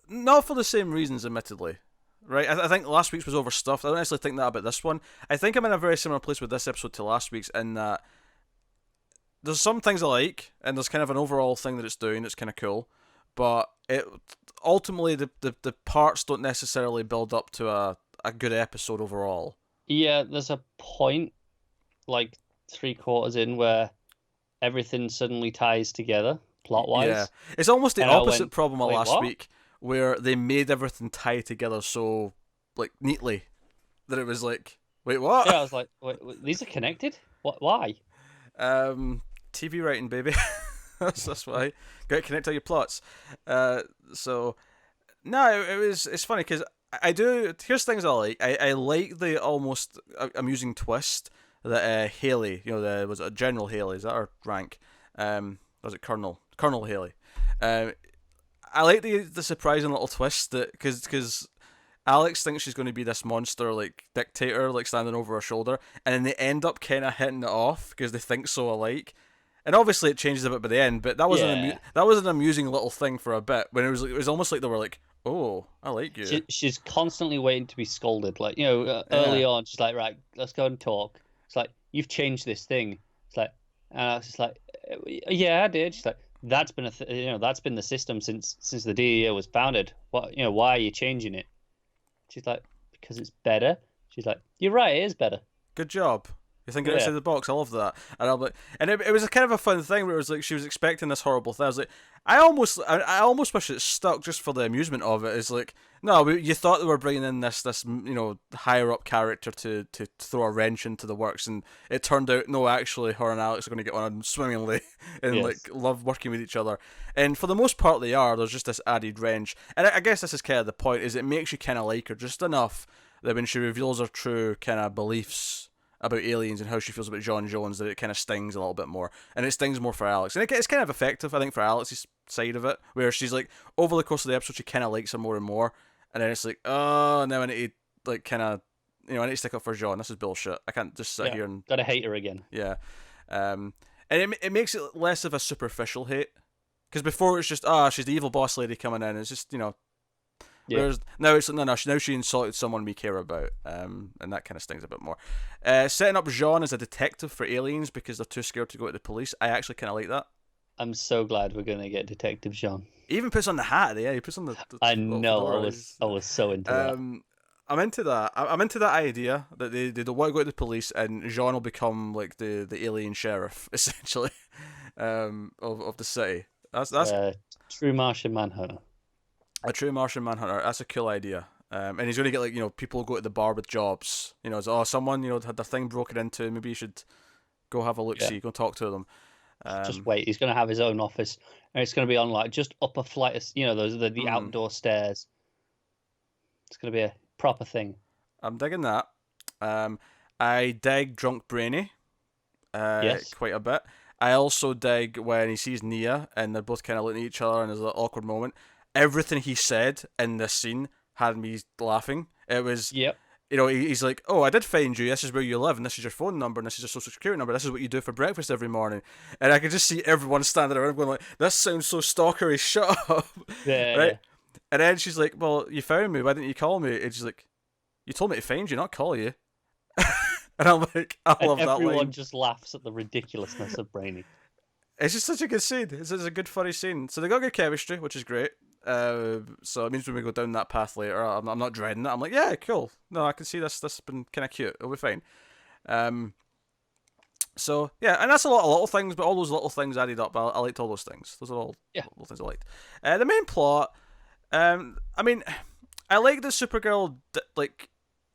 Not for the same reasons, admittedly. Right? I think last week's was overstuffed. I don't actually think that about this one. I think I'm in a very similar place with this episode to last week's in that there's some things I like, and there's kind of an overall thing that it's doing that's kind of cool, but it ultimately the parts don't necessarily build up to a good episode overall. Yeah, there's a point, like 3/4 in, where everything suddenly ties together plot-wise. Yeah, it's almost the opposite problem of last week, where they made everything tie together so like neatly that it was like, wait, what? Yeah, I was like, wait, these are connected? What? Why? TV writing, baby. that's why. Got to connect all your plots. So no, it's funny because I do. Here's things I like. I like the almost amusing twist that Haley, was it General Haley? Is that her rank? Was it Colonel Haley? I like the surprising little twist that because Alex thinks she's going to be this monster like dictator like standing over her shoulder, and then they end up kind of hitting it off because they think so alike. And obviously it changes a bit by the end, but that was an amusing little thing for a bit when it was almost like they were like, "Oh, I like you." She's constantly waiting to be scolded. Like early on, she's like, "Right, let's go and talk." It's like, "You've changed this thing." It's like, and I was just like, "Yeah, I did." She's like, "That's been that's been the system since the DEO was founded. What why are you changing it?" She's like, "Because it's better." She's like, "You're right, it is better." Good job. You're thinking outside the box. I love that. And I'm like, and it was a kind of a fun thing where it was like she was expecting this horrible thing. I was like, I almost wish it stuck just for the amusement of it. It's like, no, you thought they were bringing in this higher up character to throw a wrench into the works, and it turned out no, actually, her and Alex are going to get on swimmingly and like love working with each other. And for the most part, they are. There's just this added wrench, and I guess this is kind of the point. Is it makes you kind of like her just enough that when she reveals her true kind of beliefs about aliens and how she feels about John Jones, that it kind of stings a little bit more, and it stings more for Alex, and it's kind of effective, I think, for Alex's side of it, where she's like, over the course of the episode, she kind of likes her more and more, and then it's like, oh, now I need to like kind of, I need to stick up for John. This is bullshit. I can't just sit here and gotta hate her again. Yeah, and it makes it less of a superficial hate. Because before it's just she's the evil boss lady coming in. It's just Yeah. Whereas now it's no, now she insulted someone we care about, and that kind of stings a bit more. Setting up Jean as a detective for aliens because they're too scared to go to the police. I actually kind of like that. I'm so glad we're gonna get Detective Jean. He even puts on the hat. Yeah, he puts on the I little know. fedora. I was so into that. I'm into that. I'm into that idea that they don't want to go to the police, and Jean will become like the alien sheriff essentially, of the city. That's True Martian Manhunter. a true Martian Manhunter. That's a cool idea. And he's going to get like people go to the bar with jobs. Someone had their thing broken into. Maybe you should go have a look. See, go talk to them. Just wait. He's going to have his own office, and it's going to be on like just up a flight of those the outdoor stairs. It's going to be a proper thing. I'm digging that. I dig Drunk Brainy. Yes. Quite a bit. I also dig when he sees Nia and they're both kind of looking at each other and there's an awkward moment. Everything he said in this scene had me laughing. It was, he's like, oh, I did find you. This is where you live and this is your phone number and this is your social security number. This is what you do for breakfast every morning. And I could just see everyone standing around going like, this sounds so stalkery. Shut up. Yeah. Right? And then she's like, well, you found me. Why didn't you call me? And she's like, you told me to find you, not call you. And I'm like, I love that line. Everyone just laughs at the ridiculousness of Brainy. It's just such a good scene. It's a good, funny scene. So they got good chemistry, which is great. So it means when we go down that path later, I'm not dreading it. I'm like, yeah, cool. No, I can see this. This has been kind of cute. It'll be fine. So yeah, and that's a lot of little things, but all those little things added up. I liked all those things. Those are all little things I liked. The main plot. I mean, I like that Supergirl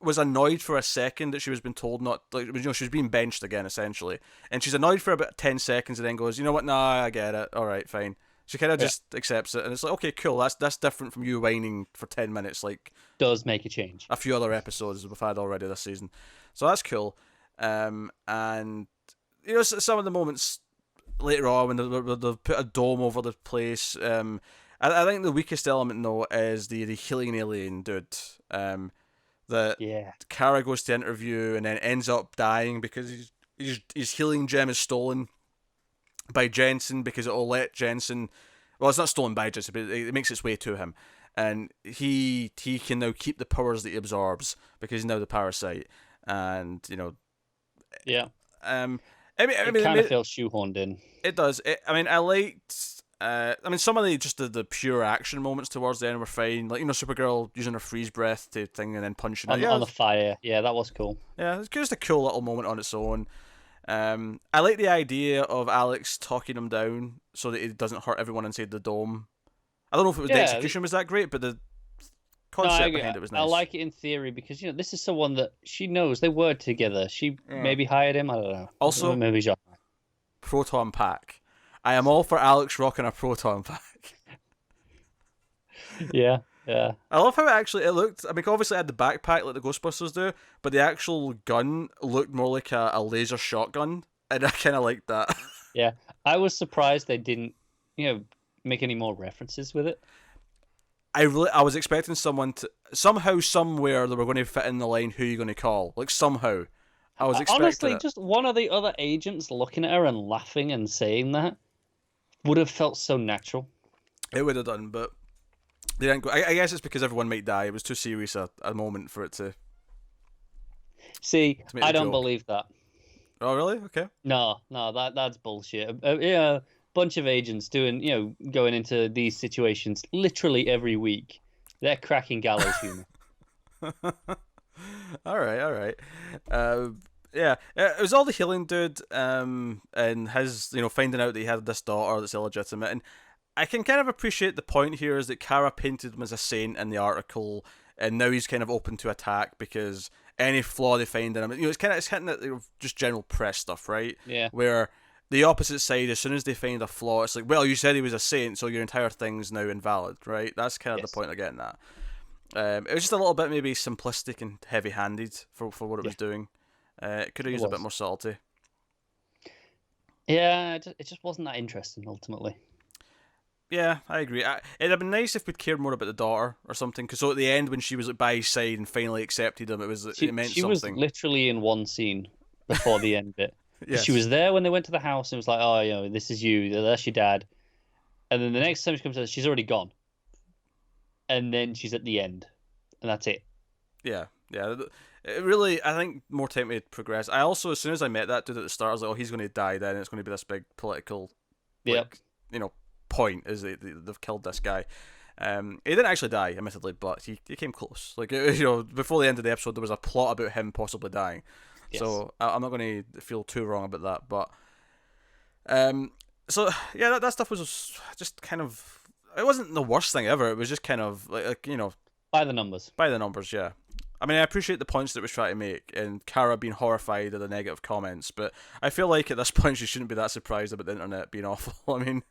was annoyed for a second that she was being told not, she was being benched again essentially, and she's annoyed for about 10 seconds and then goes, you know what, nah, I get it, all right, fine. She kind of just accepts it, and it's like, okay, cool, that's different from you whining for 10 minutes like does make a change. A few other episodes we've had already this season, so that's cool. And some of the moments later on when they've put a dome over the place, I think the weakest element though is the healing alien dude. That Kara goes to interview and then ends up dying because his healing gem is stolen by Jensen because it'll let Jensen. Well, it's not stolen by Jensen, but it makes its way to him, and he can now keep the powers that he absorbs because he's now the parasite, and Yeah. I mean, it kind of feels shoehorned in. It does. I liked. Some of the pure action moments towards the end were fine. Like, Supergirl using her freeze breath to thing and then punching on the fire. Yeah, that was cool. Yeah, it's just a cool little moment on its own. I like the idea of Alex talking him down so that it doesn't hurt everyone inside the dome. I don't know if it was the execution was that great, but the concept behind it was nice. I like it in theory because this is someone that she knows. They worked together. She maybe hired him. I don't know. Also, maybe Jean. Proton pack. I am all for Alex rocking a proton pack. Yeah. I love how it looked. I mean, obviously it had the backpack like the Ghostbusters do, but the actual gun looked more like a laser shotgun, and I kind of liked that. Yeah, I was surprised they didn't, make any more references with it. I was expecting someone to somehow, somewhere, they were going to fit in the line, "Who are you going to call?" Like somehow, I was expecting. Honestly, just one of the other agents looking at her and laughing and saying that would have felt so natural. It would have done, but they didn't go. I guess it's because everyone might die. It was too serious a moment for it to. See, I don't believe that. Oh, really? Okay. No, that's bullshit. Bunch of agents doing, going into these situations literally every week. They're cracking gallows humor. All right. Yeah, it was all the healing dude, and his, finding out that he had this daughter that's illegitimate, and I can kind of appreciate the point here is that Kara painted him as a saint in the article, and now he's kind of open to attack because any flaw they find in him, it's hitting at just general press stuff, right? Yeah. Where the opposite side, as soon as they find a flaw, it's like, well, you said he was a saint, so your entire thing's now invalid, right? That's kind of the point of getting that. It was just a little bit maybe simplistic and heavy-handed for what it was doing. It could have used a bit more subtlety. Yeah, it just wasn't that interesting, ultimately. Yeah, I agree. It'd have been nice if we'd cared more about the daughter or something, because at the end, when she was by his side and finally accepted him, it meant something. She was literally in one scene before the end bit. Because she was there when they went to the house and was like, "Oh, this is you. That's your dad." And then the next time she comes out, she's already gone. And then she's at the end, and that's it. Yeah. It really, I think more time to progress. I also, as soon as I met that dude at the start, I was like, oh, he's going to die then. It's going to be this big political, Yep. point is they've killed this guy. He didn't actually die, admittedly, but he came close. Like, before the end of the episode, there was a plot about him possibly dying. Yes. So I'm not going to feel too wrong about that. But, so yeah, that stuff was just kind of. It wasn't the worst thing ever. It was just kind of like by the numbers. By the numbers, yeah. I mean, I appreciate the points that it was trying to make, and Kara being horrified at the negative comments, but I feel like at this point she shouldn't be that surprised about the internet being awful. I mean,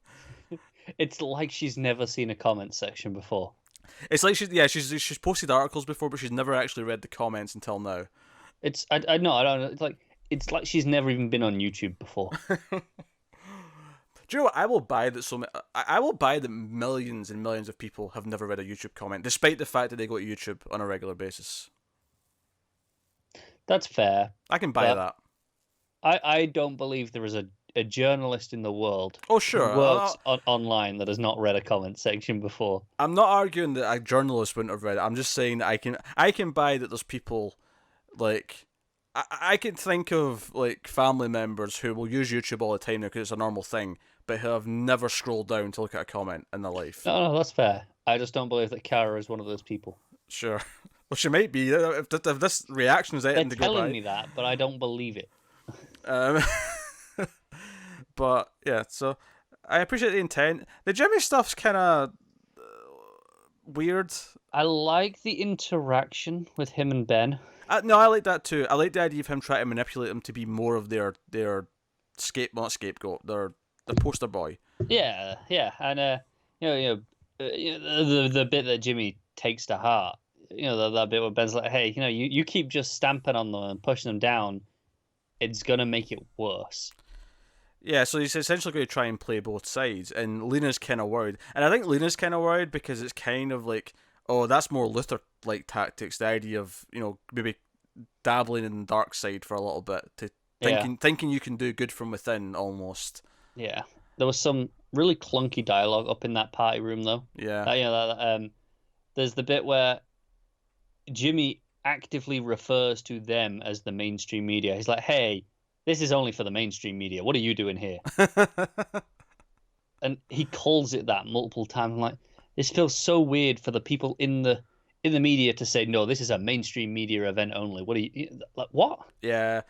it's like she's never seen a comment section before. It's like she's posted articles before, but she's never actually read the comments until now. I don't know. It's like she's never even been on YouTube before. Do you know what? I will buy that I will buy that millions and millions of people have never read a YouTube comment, despite the fact that they go to YouTube on a regular basis. That's fair. I can buy that. I don't believe there is a journalist in the world who works online that has not read a comment section before. I'm not arguing that a journalist wouldn't have read it. I'm just saying that I can buy that there's people like I can think of like family members who will use YouTube all the time now because it's a normal thing, but who have never scrolled down to look at a comment in their life. No, that's fair. I just don't believe that Kara is one of those people. Sure. Well, she might be. If this reaction is anything to go by. They're telling me that, but I don't believe it. But yeah, so I appreciate the intent. The Jimmy stuff's kind of weird. I like the interaction with him and Ben. No, I like that too. I like the idea of him trying to manipulate them to be more of their not scapegoat, their poster boy. Yeah, and the bit that Jimmy takes to heart. That bit where Ben's like, "Hey, you keep just stamping on them and pushing them down. It's gonna make it worse." Yeah, so he's essentially going to try and play both sides, and Lena's kind of worried. And I think Lena's kind of worried because it's kind of like, oh, that's more Luther-like tactics, the idea of, maybe dabbling in the dark side for a little bit, thinking you can do good from within, almost. Yeah. There was some really clunky dialogue up in that party room, though. Yeah. There's the bit where Jimmy actively refers to them as the mainstream media. He's like, "Hey, this is only for the mainstream media. What are you doing here?" And he calls it that multiple times. I'm like, this feels so weird for the people in the media to say, "No, this is a mainstream media event only." What are you like? What? Yeah,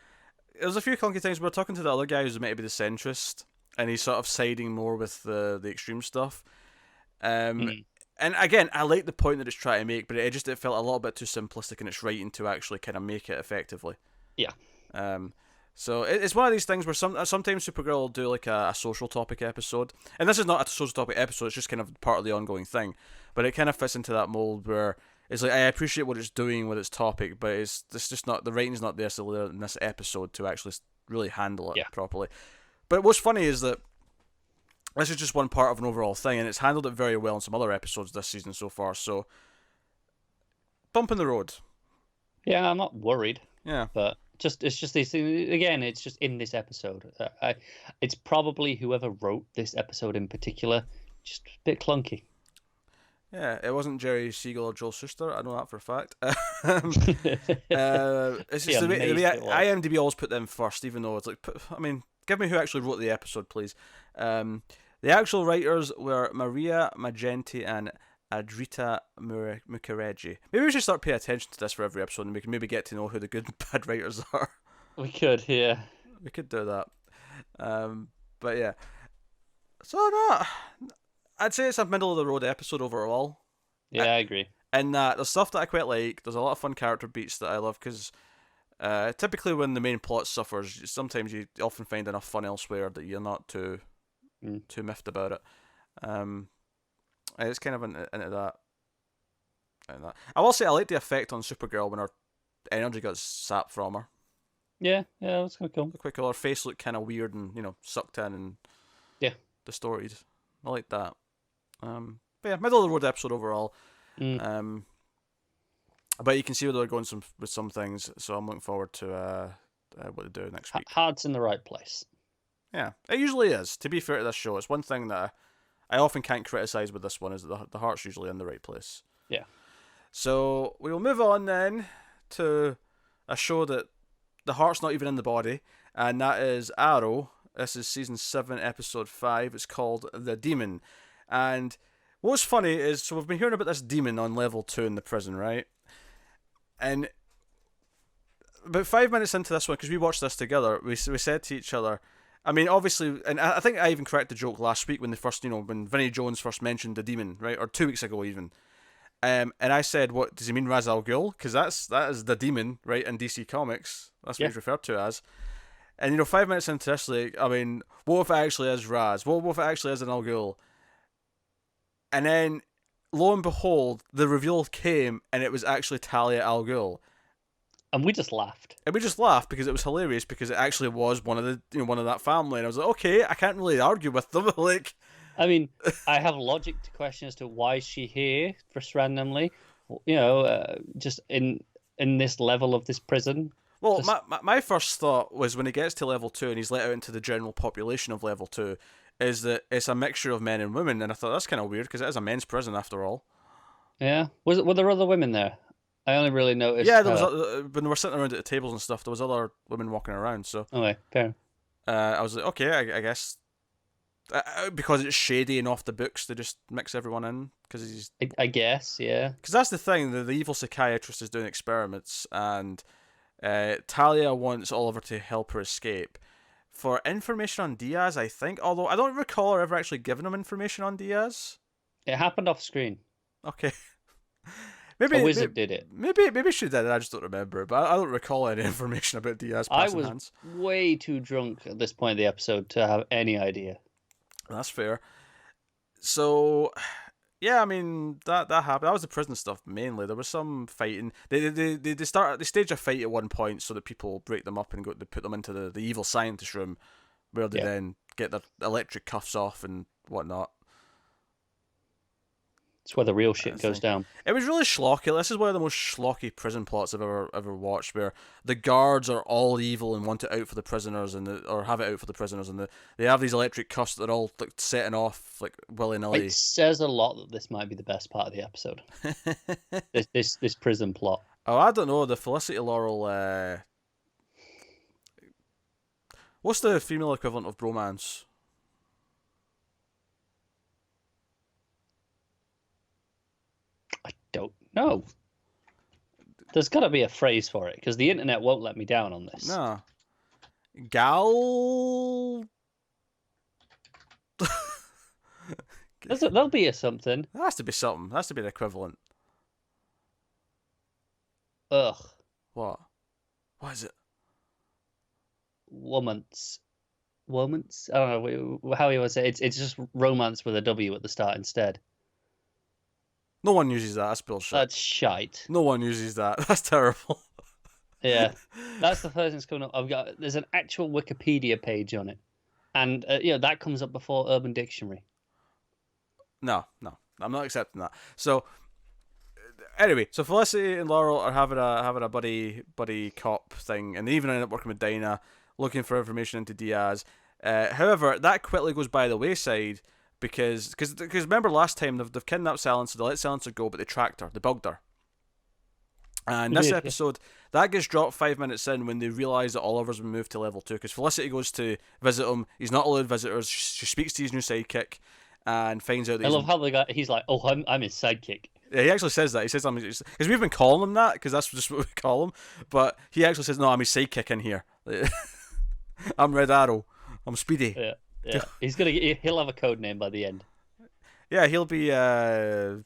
there's a few clunky things. We were talking to the other guy who's meant to be the centrist, and he's sort of siding more with the extreme stuff. And again, I like the point that it's trying to make, but it felt a little bit too simplistic in its writing to actually kind of make it effectively. Yeah. So it's one of these things where sometimes Supergirl will do like a social topic episode, and this is not a social topic episode; it's just kind of part of the ongoing thing. But it kind of fits into that mold where it's like I appreciate what it's doing with its topic, but it's just not, the writing's not there in this episode to actually really handle it properly. But what's funny is that this is just one part of an overall thing, and it's handled it very well in some other episodes this season so far. So bump in the road. Yeah, I'm not worried. Yeah, but it's just these things. Again, it's just in this episode. It's probably whoever wrote this episode in particular, just a bit clunky. Yeah, it wasn't Jerry Siegel or Joel Shuster. I know that for a fact. It's just the way IMDb always put them first, even though it's like, I mean, give me who actually wrote the episode, please. The actual writers were Maria Magenti and Adrita Mukherjee. Maybe we should start paying attention to this for every episode, and we can maybe get to know who the good and bad writers are. We could, yeah. We could do that. But yeah. So no, I'd say it's a middle of the road episode overall. Yeah, I agree. And there's stuff that I quite like. There's a lot of fun character beats that I love because typically when the main plot suffers, sometimes you often find enough fun elsewhere that you're not too miffed about it. It's kind of into that. I will say I like the effect on Supergirl when her energy got sapped from her. Yeah, that's kind of cool. Quite cool. Her face looked kind of weird and sucked in and distorted. I like that. But yeah, middle of the road episode overall. But you can see where they're going with some things, so I'm looking forward to what they do next week. Heart's in the right place. Yeah, it usually is. To be fair to this show, it's one thing that I often can't criticize with this one is that the heart's usually in the right place. Yeah. So we will move on then to a show that the heart's not even in the body, and that is Arrow. This is season 7, episode 5. It's called The Demon. And what's funny is, so we've been hearing about this demon on level 2 in the prison, right? And about 5 minutes into this one, because we watched this together, we said to each other, I mean, obviously, and I think I even cracked the joke last week when they first, when Vinnie Jones first mentioned the demon, right? Or 2 weeks ago even. And I said, what, does he mean Ra's al Ghul? Because that is the demon, right, in DC Comics. That's what he's referred to as. And, 5 minutes into this, like, I mean, what if it actually is Raz? What if it actually is an Al Ghul? And then, lo and behold, the reveal came, and it was actually Talia al Ghul. And we just laughed. And we just laughed because it was hilarious, because it actually was one of the, one of that family. And I was like, okay, I can't really argue with them. Like, I mean, I have logic to question as to why is she here just randomly, just in this level of this prison. Well, my first thought was when he gets to level 2 and he's let out into the general population of level 2, is that it's a mixture of men and women, and I thought that's kind of weird because it is a men's prison after all. Yeah, were there other women there? I only really noticed. Yeah, there was when they were sitting around at the tables and stuff. There was other women walking around. So okay, fair. I was like, okay, I guess. Because it's shady and off the books, they just mix everyone in because he's. I guess, yeah. Because that's the thing. The evil psychiatrist is doing experiments, and Talia wants Oliver to help her escape for information on Diaz, I think. Although I don't recall her ever actually giving him information on Diaz. It happened off screen. Okay. Maybe a wizard did it. Maybe she did it. I just don't remember. But I don't recall any information about Diaz passing hands. I was way too drunk at this point of the episode to have any idea. That's fair. So, yeah, I mean that happened. That was the prison stuff mainly. There was some fighting. They stage a fight at one point so that people break them up and they put them into the evil scientist room, where they then get their electric cuffs off and whatnot. It's where the real shit goes down. It was really schlocky. This is one of the most schlocky prison plots I've ever watched, where the guards are all evil and want it out for the prisoners, or have it out for the prisoners, and they have these electric cuffs that are all like setting off like willy-nilly. It says a lot that this might be the best part of the episode. this prison plot. Oh, I don't know. The Felicity Laurel. What's the female equivalent of bromance? Don't know. There's got to be a phrase for it because the internet won't let me down on this. No. Gal. There'll be a something. There has to be something. There has to be an equivalent. Ugh. What? What is it? Womance. I don't know how you would say it. It's just romance with a W at the start instead. No one uses that. That's bullshit. That's shite. No one uses that. That's terrible. Yeah, that's the first thing that's coming up. There's an actual Wikipedia page on it, and that comes up before Urban Dictionary. No, I'm not accepting that. So, anyway, so Felicity and Laurel are having a buddy cop thing, and they even end up working with Dinah, looking for information into Diaz. However, that quickly goes by the wayside. Because remember last time they've kidnapped Silencer, they let Silencer go, but they tracked her, they bugged her. And this episode, that gets dropped 5 minutes in when they realise that Oliver's been moved to level 2, because Felicity goes to visit him, he's not allowed visitors, she speaks to his new sidekick, and finds out that I love how he's like, oh, I'm his sidekick. Yeah, he actually says that, he says, because we've been calling him that, because that's just what we call him, but he actually says, no, I'm his sidekick in here. I'm Red Arrow, I'm Speedy. Yeah. Yeah, he'll have a code name by the end. Yeah, he'll be It'll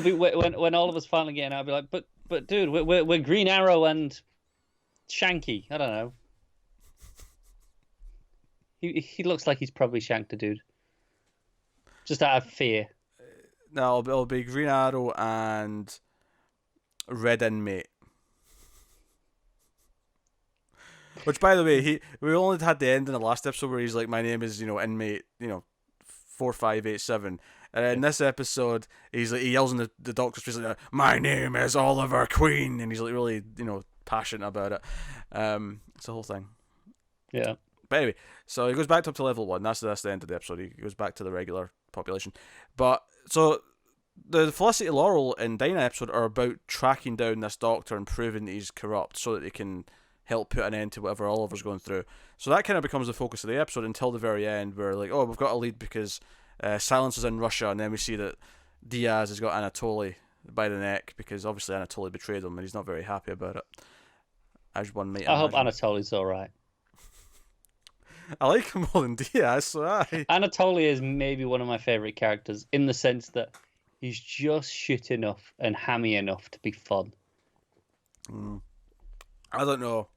be when all of us finally get in. I'll be like, but dude, we're Green Arrow and Shanky. I don't know. He looks like he's probably shanked a dude, just out of fear. No, it'll be Green Arrow and Red Inmate. Which, by the way, we only had the end in the last episode where he's like, my name is, inmate, 4587. And in this episode, he's like, he yells in the doctor's face like, "My name is Oliver Queen," and he's like really, passionate about it. It's the whole thing. Yeah. But anyway, so he goes back up to level 1. That's the end of the episode. He goes back to the regular population. But so the Felicity, Laurel, and Dinah episode are about tracking down this doctor and proving that he's corrupt so that they can help put an end to whatever Oliver's going through. So that kind of becomes the focus of the episode until the very end, where like, oh, we've got a lead because Silence is in Russia, and then we see that Diaz has got Anatoly by the neck because obviously Anatoly betrayed him and he's not very happy about it. As one might imagine. I hope Anatoly's all right. I like him more than Diaz, so Anatoly is maybe one of my favourite characters in the sense that he's just shit enough and hammy enough to be fun. I don't know.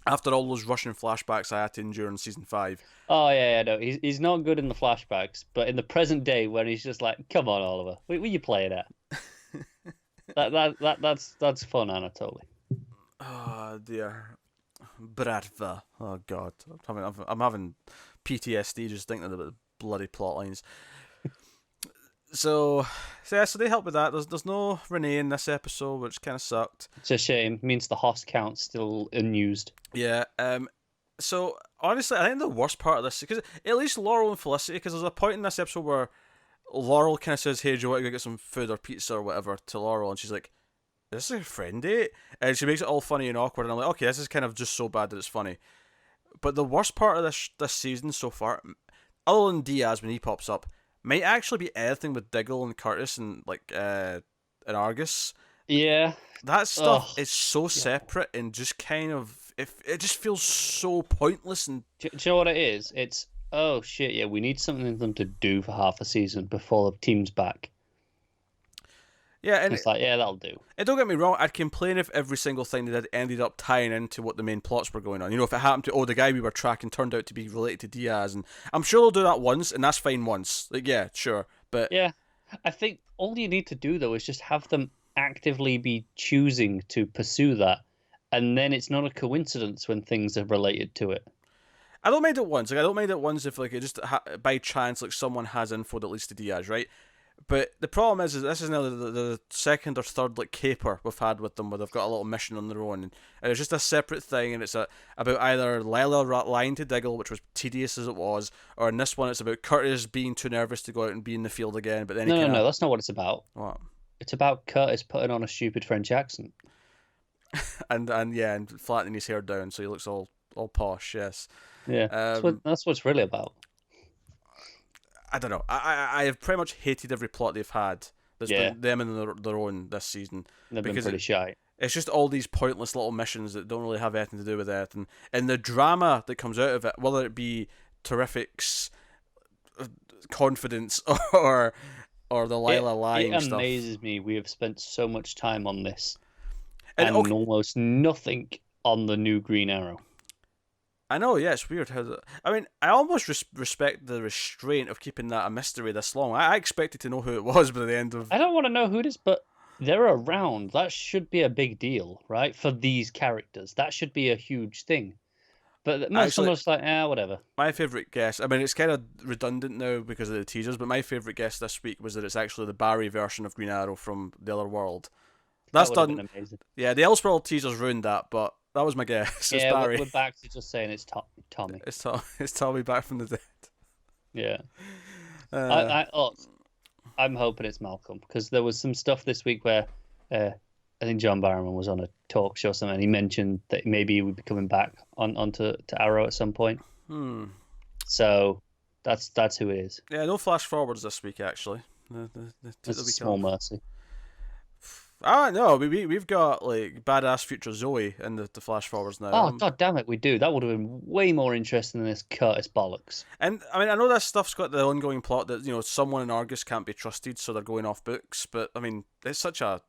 After all those Russian flashbacks I had to endure in season 5. Oh yeah, no, he's not good in the flashbacks, but in the present day where he's just like, come on, Oliver, what are you playing at? that's fun, Anatoly. Oh dear, Bratva. Oh god, I'm having PTSD just thinking about the bloody plot lines. So they help with that. There's no Renee in this episode, which kind of sucked. It's a shame. It means the host count's still unused. Yeah. So honestly, I think the worst part of this, because at least Laurel and Felicity, because there's a point in this episode where Laurel kind of says, "Hey, do you want to go get some food or pizza or whatever?" to Laurel, and she's like, "Is this a friend date?" And she makes it all funny and awkward, and I'm like, okay, this is kind of just so bad that it's funny. But the worst part of this season so far, other than Diaz when he pops up, might actually be anything with Diggle and Curtis and like and Argus. Yeah, that stuff is so separate and just kind of it just feels so pointless. And do you know what it is? It's oh shit, yeah, we need something for them to do for half a season before the team's back. Yeah, and it's like, yeah, that'll do. And don't get me wrong, I'd complain if every single thing they did ended up tying into what the main plots were going on. If it happened to, the guy we were tracking turned out to be related to Diaz, and I'm sure they'll do that once, and that's fine once. Like, yeah, sure, but... Yeah, I think all you need to do, though, is just have them actively be choosing to pursue that, and then it's not a coincidence when things are related to it. I don't mind it once. Like, I don't mind it once if, like, it just, by chance, like, someone has info that leads to Diaz, right? But the problem is this is now the second or third like caper we've had with them, where they've got a little mission on their own, and it's just a separate thing, and it's about either Lila lying to Diggle, which was tedious as it was, or in this one it's about Curtis being too nervous to go out and be in the field again. But then no, that's not what it's about. What? It's about Curtis putting on a stupid French accent, and flattening his hair down so he looks all posh. Yes. Yeah. That's what it's really about. I don't know. I have pretty much hated every plot they've had. There's been them and their own this season. They've been pretty shy. It's just all these pointless little missions that don't really have anything to do with it. And the drama that comes out of it, whether it be Terrific's confidence or the Lila lying stuff. It amazes me we have spent so much time on this and almost nothing on the new Green Arrow. I know, yeah, it's weird how... I almost respect the restraint of keeping that a mystery this long. I expected to know who it was by the end of... I don't want to know who it is, but they're around. That should be a big deal, right? For these characters. That should be a huge thing. But most of them are like, whatever. My favourite guess... it's kind of redundant now because of the teasers, but my favourite guess this week was that it's actually the Barry version of Green Arrow from The Other World. That's done... Been amazing. Yeah, the Elseworld teasers ruined that, but... That was my guess. It's Barry. We're back to just saying it's Tommy. It's Tommy back from the dead. Yeah. I'm hoping it's Malcolm, because there was some stuff this week where I think John Barrowman was on a talk show or something, and he mentioned that maybe he would be coming back onto Arrow at some point. So that's who it is. Yeah, no flash forwards this week actually. That's a small mercy. No, we've got like badass future Zoe in the flash forwards now. Oh god damn it, we do. That would have been way more interesting than this Curtis bollocks. And I know that stuff's got the ongoing plot that someone in Argus can't be trusted, so they're going off books. But it's such a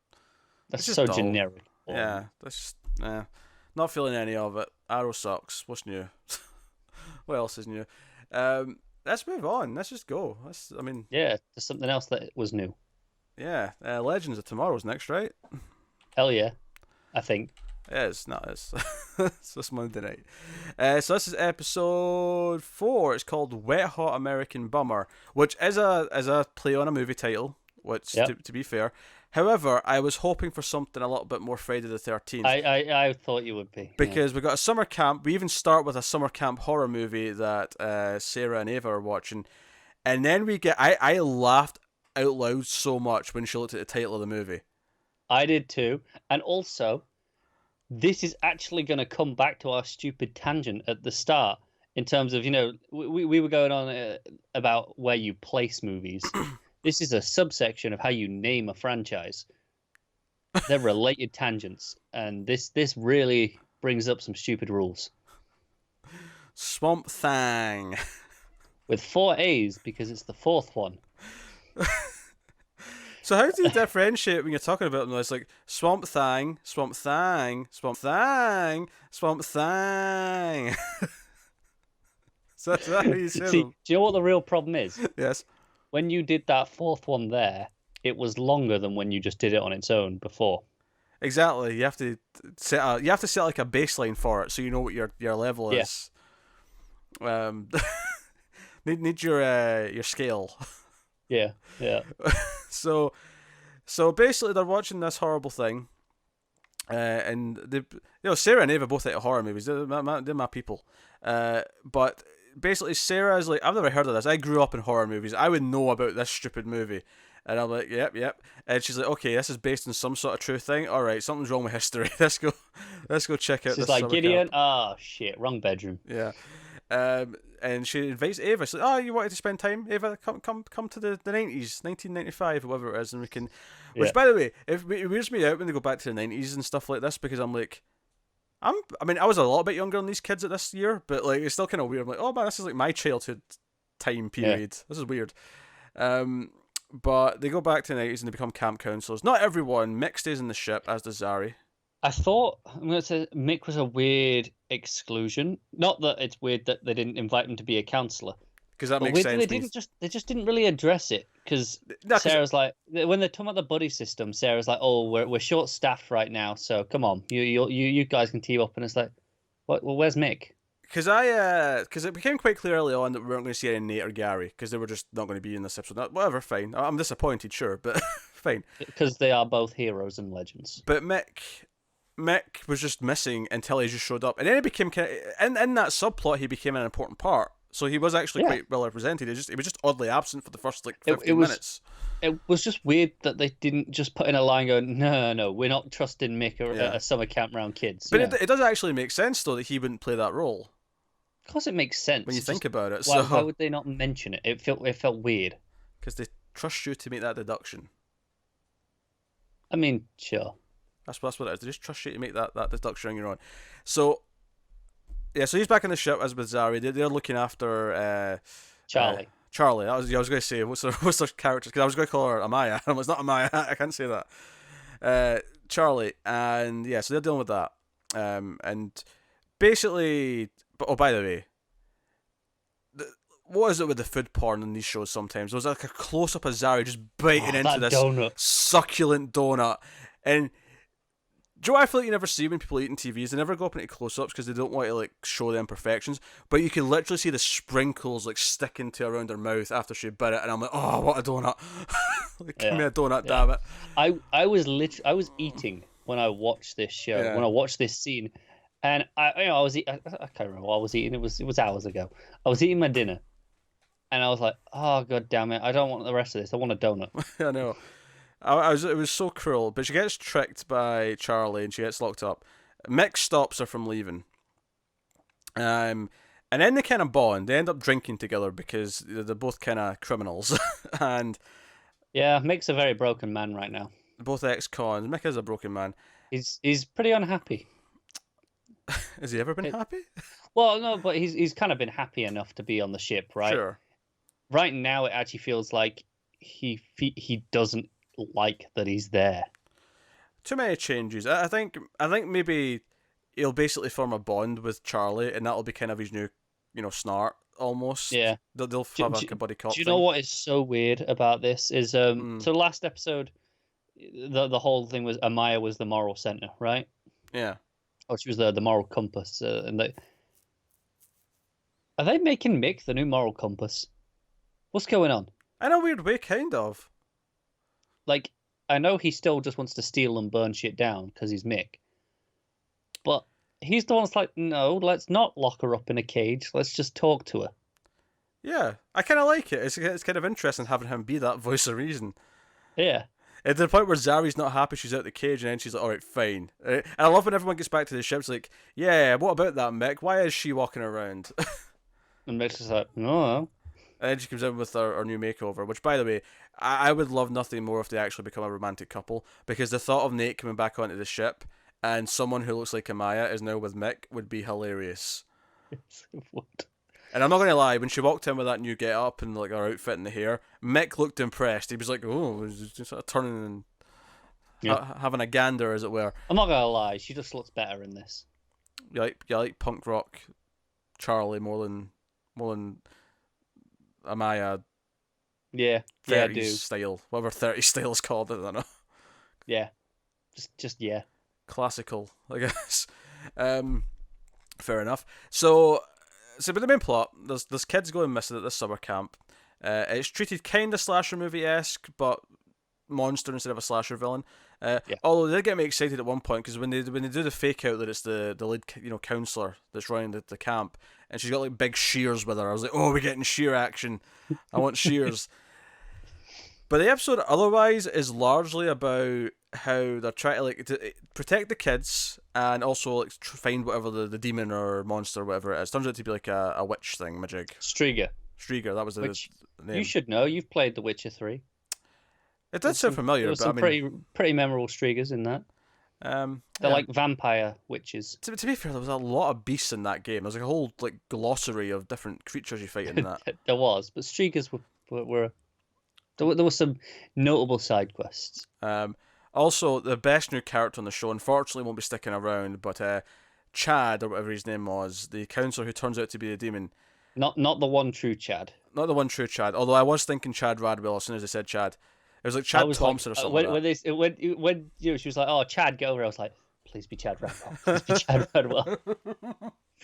that's so dull. Generic. Yeah, that's just not feeling any of it. Arrow sucks. What's new? What else is new? Let's move on. Let's just go. Yeah, there's something else that was new. Yeah, Legends of Tomorrow's next, right? Hell yeah, I think. Yeah, it's not. It's So it's Monday night. So this is episode 4. It's called Wet Hot American Bummer, which is a play on a movie title, which, to be fair. However, I was hoping for something a little bit more Friday the 13th. I thought you would be. Because we got a summer camp. We even start with a summer camp horror movie that Sarah and Ava are watching. And then we get... I laughed out loud so much when she looked at the title of the movie. I did too. And also, this is actually going to come back to our stupid tangent at the start. In terms of, we were going on about where you place movies. This is a subsection of how you name a franchise. They're related tangents, and this really brings up some stupid rules. Swamp Thaaaang. With 4 A's, because it's the 4th one. So how do you differentiate when you're talking about them? It's like Swamp Thaaaang, Swamp Thaaaang, Swamp Thaaaang, Swamp Thaaaang. So that's how you say See, them. do you know what the real problem is? Yes. When you did that 4th one there, it was longer than when you just did it on its own before. Exactly. You have to set like a baseline for it, so you know what your level is. Need your scale. Yeah. So basically, they're watching this horrible thing, and Sarah and Ava both hate horror movies. They're my people. But basically, Sarah is like, I've never heard of this. I grew up in horror movies. I would know about this stupid movie. And I'm like, yep. And she's like, okay, this is based on some sort of true thing. All right, something's wrong with history. Let's go check out this. She's like, Gideon, camp. oh shit, wrong bedroom. Yeah. And she invites Ava. She's like, oh, you wanted to spend time? Ava, come to the 90s, 1995, or whatever it is, and we can... Which, by the way, it weirds me out when they go back to the 90s and stuff like this, because I'm like... I was a little bit younger than these kids at this year, but like it's still kind of weird. I'm like, oh man, this is like my childhood time period. Yeah. This is weird. But they go back to the 90s and they become camp counselors. Not everyone. Mick stays in the ship, as does Zari. I'm going to say Mick was a weird exclusion. Not that it's weird that they didn't invite him to be a counselor. Because that makes sense. They just didn't really address it. Because Sarah's like, when they're talking about the buddy system, Sarah's like, oh, we're short staffed right now, so come on, you guys can team up. And it's like, what? Well, where's Mick? Because it became quite clear early on that we weren't going to see any Nate or Gary because they were just not going to be in this episode. Whatever, fine. I'm disappointed, sure, but fine. Because they are both heroes and legends. But Mick was just missing until he just showed up, and then he became in that subplot. He became an important part. So he was actually quite well represented. He was just oddly absent for the first 15 minutes. It was just weird that they didn't just put in a line going, no, we're not trusting Mick or a summer camp around kids. But it does actually make sense, though, that he wouldn't play that role. Of course it makes sense. When you think about it. Why would they not mention it? It felt weird. Because they trust you to make that deduction. I mean, sure. That's what it is. They just trust you to make that deduction on your own. So... Yeah, so he's back in the ship as with Zari. They're looking after Charlie. Charlie. I was going to say what's their character, because I was going to call her Amaya. It's not Amaya. I can't say that. Charlie, and yeah, so they're dealing with that. And basically, by the way, what is it with the food porn in these shows? Sometimes there was like a close up of Zari just biting into this succulent donut, and. Do you know what I feel like you never see when people eat in TVs? They never go up into close-ups because they don't want to like show the imperfections. But you can literally see the sprinkles like sticking to around her mouth after she bit it, and I'm like, oh, what a donut! Give me a donut, damn it! I was eating when I watched this show, when I watched this scene, and I can't remember what I was eating. It was hours ago. I was eating my dinner, and I was like, oh god damn it! I don't want the rest of this. I want a donut. I know. It was so cruel, but she gets tricked by Charlie and she gets locked up. Mick stops her from leaving. And then they kind of bond. They end up drinking together because they're both kind of criminals. And yeah, Mick's a very broken man right now. Both ex-cons. Mick is a broken man. He's pretty unhappy. Has he ever been happy? Well, no, but he's kind of been happy enough to be on the ship, right? Sure. Right now, it actually feels like he doesn't like that he's there. Too many changes. I think maybe he'll basically form a bond with Charlie, and that'll be kind of his new, snart almost. Yeah, they'll have like a buddy cop. Do you know what is so weird about this is so last episode, the whole thing was Amaya was the moral center, right? Yeah. Oh, she was the moral compass, and are they making Mick the new moral compass? What's going on? In a weird way, kind of. Like, I know he still just wants to steal and burn shit down because he's Mick, but he's the one that's like, no, let's not lock her up in a cage. Let's just talk to her. Yeah, I kind of like it. It's kind of interesting having him be that voice of reason. Yeah. At the point where Zari's not happy, she's out the cage, and then she's like, "All right, fine." And I love when everyone gets back to the ship. It's like, "Yeah, what about that, Mick? Why is she walking around?" And Mick's just like, no. And then she comes in with her new makeover, which, by the way, I would love nothing more if they actually become a romantic couple, because the thought of Nate coming back onto the ship and someone who looks like Amaya is now with Mick would be hilarious. Yes, it would. And I'm not going to lie, when she walked in with that new get up and like her outfit and the hair, Mick looked impressed. He was like, oh, just sort of turning and having a gander, as it were. I'm not going to lie, she just looks better in this. You like punk rock Charlie more than Amaya. Yeah, 30s yeah, I do. style, whatever 30s style is called, I don't know. Yeah, just yeah. Classical, I guess. Fair enough. So with the main plot, there's kids going missing at this summer camp. It's treated kind of slasher movie-esque, but monster instead of a slasher villain. Yeah. Although they get me excited at one point because when they do the fake out that it's the lead counselor that's running the camp, and she's got like big shears with her. I was like, oh, we're getting shear action. I want shears. But the episode otherwise is largely about how they're trying to protect the kids and also like find whatever the demon or monster or whatever it is. Turns out to be like a witch thing, majig. Striga, that was the name. You should know. You've played The Witcher 3. It did sound familiar, There were but I mean, pretty memorable Strigas in that. They're like vampire witches. To be fair, there was a lot of beasts in that game. There was like a whole like glossary of different creatures you fight in that. There was, but Strigas were there were some notable side quests. Also, the best new character on the show, unfortunately, won't be sticking around, but Chad, or whatever his name was, the counselor who turns out to be a demon. Not the one true Chad. Not the one true Chad, although I was thinking Chad Radwell as soon as I said Chad. It was like Chad Thompson or something when she was like, oh, Chad, go over, I was like, please be Chad Radwell. Please be Chad Radwell.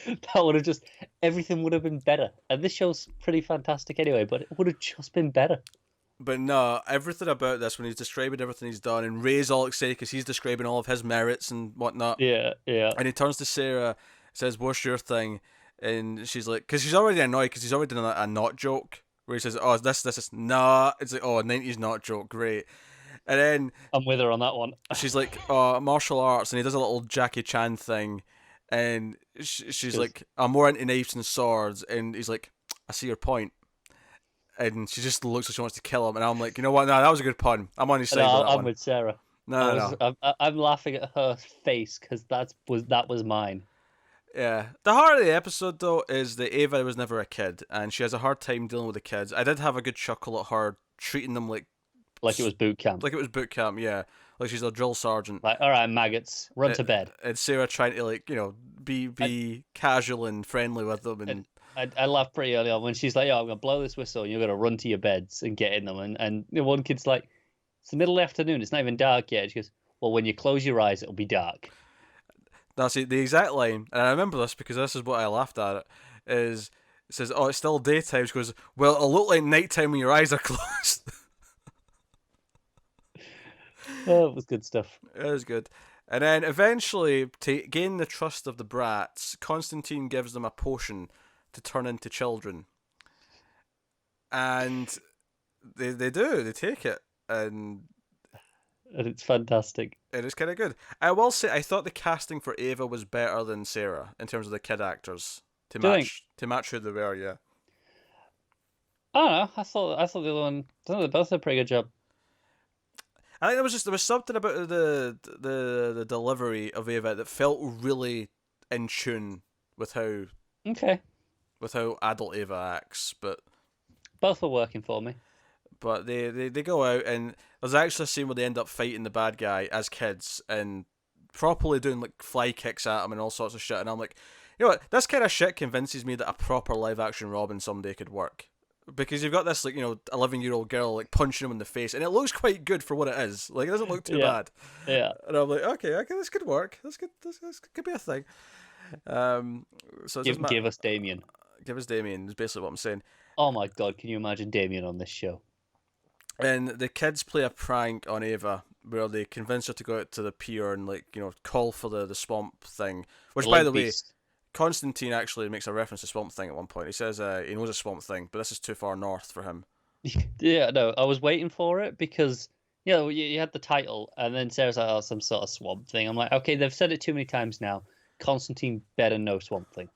That would have just, everything would have been better. And this show's pretty fantastic anyway, but it would have just been better. But no, everything about this, when he's describing everything he's done, and Ray's all excited because he's describing all of his merits and whatnot. Yeah. And he turns to Sarah, says, "What's your thing?" And she's like, because she's already annoyed because he's already done a not joke where he says, "Oh, this is nah." It's like, "Oh, 90s not joke, great." And then I'm with her on that one. She's like, "Oh, martial arts," and he does a little Jackie Chan thing, and she's like, "I'm more into knives and swords," and he's like, "I see your point." And she just looks like she wants to kill him, and I'm like, you know what? No, that was a good pun. I'm on his side. No, with that I'm one. with Sarah. No. I'm laughing at her face because that was mine. Yeah. The heart of the episode, though, is that Ava was never a kid, and she has a hard time dealing with the kids. I did have a good chuckle at her treating them like it was boot camp. Like it was boot camp, yeah. Like she's a drill sergeant. Like, all right, maggots, run to bed. And Sarah trying to be casual and friendly with them, and I laughed pretty early on when she's like, "Oh, I'm gonna blow this whistle, and you're gonna run to your beds and get in them." And the one kid's like, "It's the middle of the afternoon. It's not even dark yet." She goes, "Well, when you close your eyes, it'll be dark." That's the exact line, and I remember this because this is what I laughed at. It says, "Oh, it's still daytime." She goes, "Well, it'll look like nighttime when your eyes are closed." Oh, it was good stuff. It was good. And then eventually, to gain the trust of the brats, Constantine gives them a potion to turn into children. And they do. They take it. And it's fantastic. It is kind of good. I will say, I thought the casting for Ava was better than Sarah in terms of the kid actors to match who they were. Yeah. I don't know. I thought the other one. I thought they both did a pretty good job. I think there was something about the delivery of Ava that felt really in tune with how adult Ava acts, but both were working for me. But they go out, and there's actually a scene where they end up fighting the bad guy as kids and properly doing like fly kicks at him and all sorts of shit. And I'm like, you know what? This kind of shit convinces me that a proper live action Robin someday could work. because you've got this 11-year-old girl punching him in the face, and it looks quite good for what it is. It doesn't look too bad. Yeah. And I'm like, okay, this could work. This could be a thing. So give us Damien. Give us Damien is basically what I'm saying. Oh my god, can you imagine Damien on this show? And the kids play a prank on Ava where they convince her to go out to the pier and call for the swamp thing. Which, by the way, Constantine actually makes a reference to Swamp Thing at one point. He says he knows a Swamp Thing, but this is too far north for him. Yeah, no, I was waiting for it because you had the title, and then Sarah's like, "Oh, some sort of Swamp Thing." I'm like, okay, they've said it too many times now. Constantine better know Swamp Thing.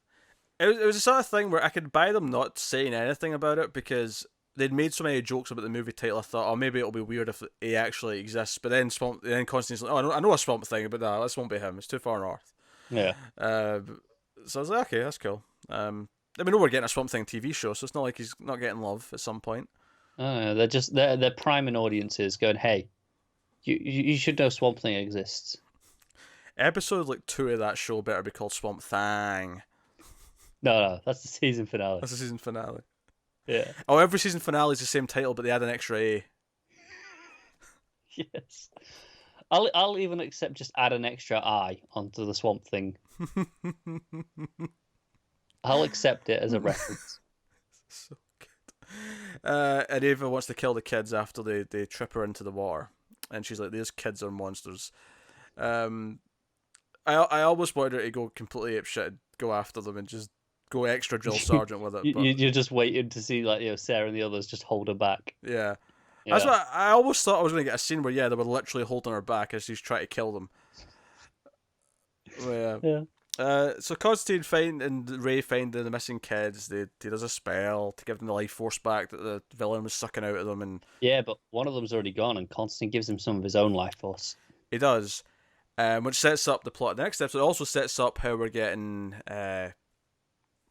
It was the sort of thing where I could buy them not saying anything about it because they'd made so many jokes about the movie title. I thought, oh, maybe it'll be weird if it actually exists. But then Constantine's like, oh, I know a Swamp Thing, but no, this won't be him. It's too far north. Yeah. So I was like, okay, that's cool. I mean, we're getting a Swamp Thing TV show, so it's not like he's not getting love at some point. Oh, they're priming audiences, going, hey, you should know Swamp Thing exists. Episode 2 of that show better be called Swamp Thaaaang. No, that's the season finale. That's the season finale. Yeah. Oh, every season finale is the same title, but they add an extra A. Yes. I'll even accept just add an extra I onto the Swamp Thing. I'll accept it as a reference. So good. And Ava wants to kill the kids after they trip her into the water, and she's like, "These kids are monsters." I almost wanted her to go completely apeshit, and go after them, and just go extra drill sergeant with it. But You're just waiting to see Sarah and the others just hold her back. Yeah. That's what I almost thought I was going to get a scene where they were literally holding her back as she's trying to kill them. Yeah. So Constantine and Ray find the missing kids. He does a spell to give them the life force back that the villain was sucking out of them, and but one of them's already gone, and Constantine gives him some of his own life force. He does, which sets up the plot. The next episode also sets up how we're getting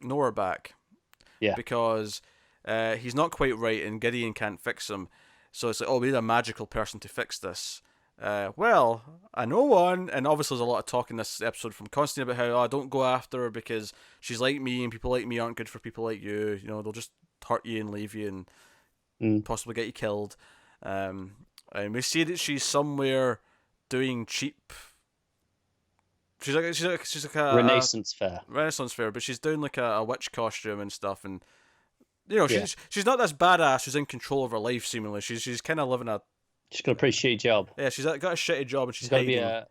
Nora back. Yeah, because he's not quite right, and Gideon can't fix him. So it's like, oh, we need a magical person to fix this. Well, I know one, and obviously there's a lot of talk in this episode from Constantine about how, don't go after her because she's like me, and people like me aren't good for people like you. They'll just hurt you and leave you and possibly get you killed. And we see that she's somewhere doing cheap. She's like a Renaissance fair. Renaissance fair, but she's doing like a witch costume and stuff, and she's not this badass who's in control of her life. Seemingly, she's kind of living a. She's got a pretty shitty job. Yeah, she's got a shitty job, and she's got to be a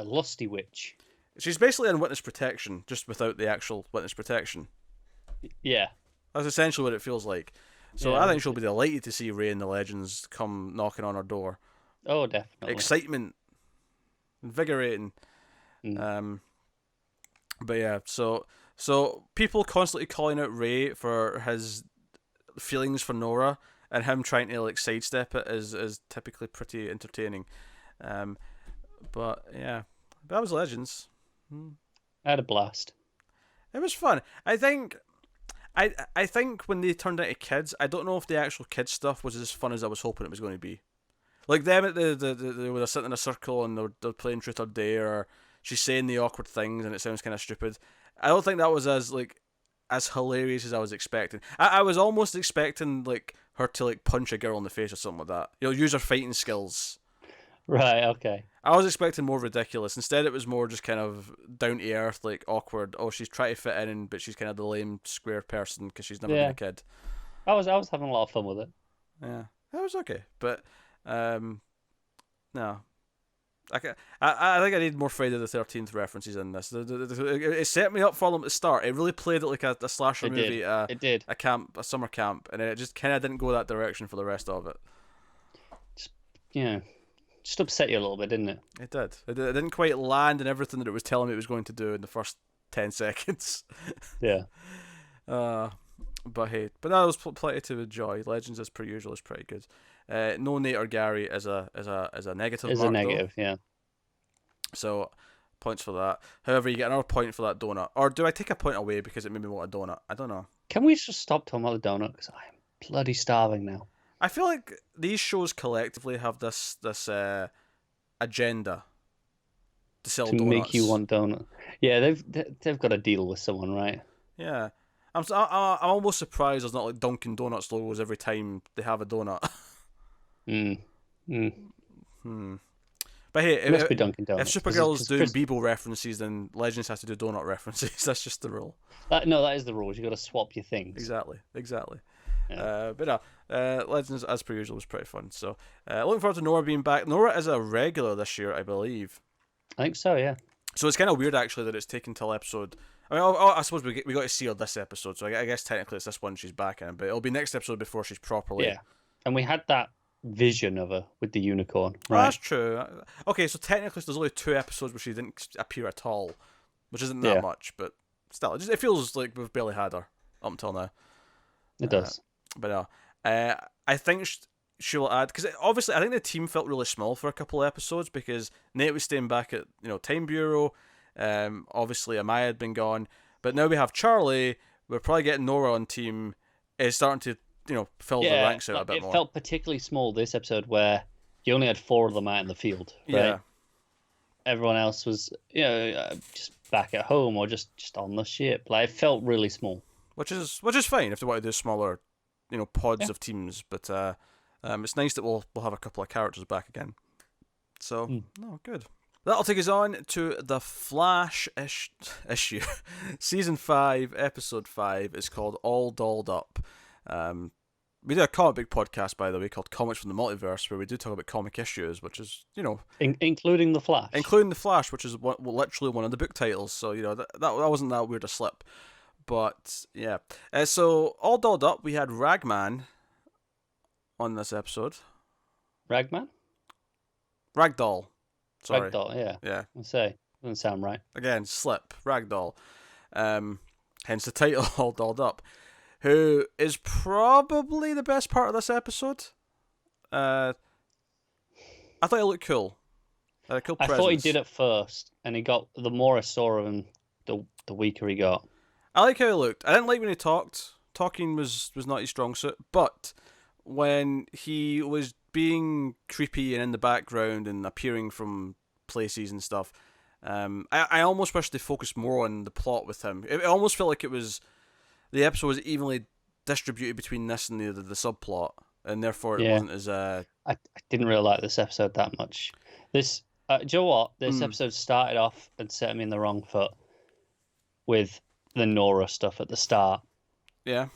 lusty witch. She's basically in witness protection, just without the actual witness protection. Yeah, that's essentially what it feels like. So I think she'll be delighted to see Ray and the Legends come knocking on her door. Oh, definitely. Excitement, invigorating. But yeah, so people constantly calling out Ray for his feelings for Nora, and him trying to sidestep it is typically pretty entertaining. But yeah, that was Legends. I had a blast. It was fun. I think when they turned into kids, I don't know if the actual kids stuff was as fun as I was hoping it was going to be. Like them at they were sitting in a circle and they're playing Truth or Dare, or she's saying the awkward things and it sounds kind of stupid. I don't think that was as hilarious as I was expecting. I was almost expecting her to punch a girl in the face or something like that. Use her fighting skills. Right. Okay. I was expecting more ridiculous. Instead, it was more just kind of down to earth, awkward. Oh, she's trying to fit in, but she's kind of the lame square person because she's never been a kid. I was having a lot of fun with it. Yeah, that was okay, but no. I think I need more Friday the 13th references in this. It set me up for them at the start. It really played it like a slasher movie. It did. A summer camp, and it just kind of didn't go that direction for the rest of it. Just upset you a little bit, didn't it? It did. It didn't quite land in everything that it was telling me it was going to do in the first 10 seconds. Yeah. But hey, that was plenty to enjoy. Legends, as per usual, is pretty good. No Nate or Gary is a negative. Is a negative, though. Yeah. So points for that. However, you get another point for that donut. Or do I take a point away because it made me want a donut? I don't know. Can we just stop talking about the donut? Because I am bloody starving now. I feel like these shows collectively have this agenda to sell donuts. Make you want donut. Yeah, they've got to deal with someone, right? Yeah. I'm almost surprised there's not like Dunkin' Donuts logos every time they have a donut. But hey, It must be Dunkin' if Donuts. Supergirl's doing Bebo references, then Legends has to do donut references. That's just the rule. No, that is the rules. You got to swap your things. Exactly. Yeah. But no, Legends, as per usual, was pretty fun. So, looking forward to Nora being back. Nora is a regular this year, I believe. I think so, yeah. So it's kind of weird, actually, that it's taken till episode... I mean, I suppose we got to see her this episode, so I guess technically it's this one she's back in, but it'll be next episode before she's properly... Yeah, and we had that vision of her with the unicorn, Oh, right? that's true. Okay, so technically there's only 2 episodes where she didn't appear at all, which isn't that much, but still, it feels like we've barely had her up until now. It does. But no, I think she'll add, because obviously I think the team felt really small for a couple of episodes because Nate was staying back at Time Bureau. Obviously Amaya had been gone, but now we have Charlie. We're probably getting Nora on team. Is starting to fill the ranks out a bit more. It felt particularly small this episode where you only had 4 of them out in the field. Right? Yeah. Everyone else was just back at home or just on the ship. Like, it felt really small. Which is fine if they want to do smaller, pods of teams. But it's nice that we'll have a couple of characters back again. So no, good. That'll take us on to the Flash issue. Season 5, Episode 5 is called All Dolled Up. We do a comic book podcast, by the way, called Comics from the Multiverse, where we do talk about comic issues, which is, including the Flash. Including the Flash, which is literally one of the book titles. So, that wasn't that weird a slip. But, yeah. So, All Dolled Up, we had Ragman on this episode. Ragman? Ragdoll. Sorry. Ragdoll, yeah. Yeah. I say. Doesn't sound right. Again, slip. Ragdoll. Hence the title, All Dolled Up. Who is probably the best part of this episode. I thought he looked cool. Had a cool presence. I thought he did at first, and the more I saw of him, the weaker he got. I like how he looked. I didn't like when he talked. Talking was not his strong suit, but when he was being creepy and in the background and appearing from places and stuff, I almost wish they focused more on the plot with him. It almost felt like the episode was evenly distributed between this and the subplot, and therefore it wasn't as... I didn't really like this episode that much. Do you know what? This episode started off and set me in the wrong foot with the Nora stuff at the start. Yeah.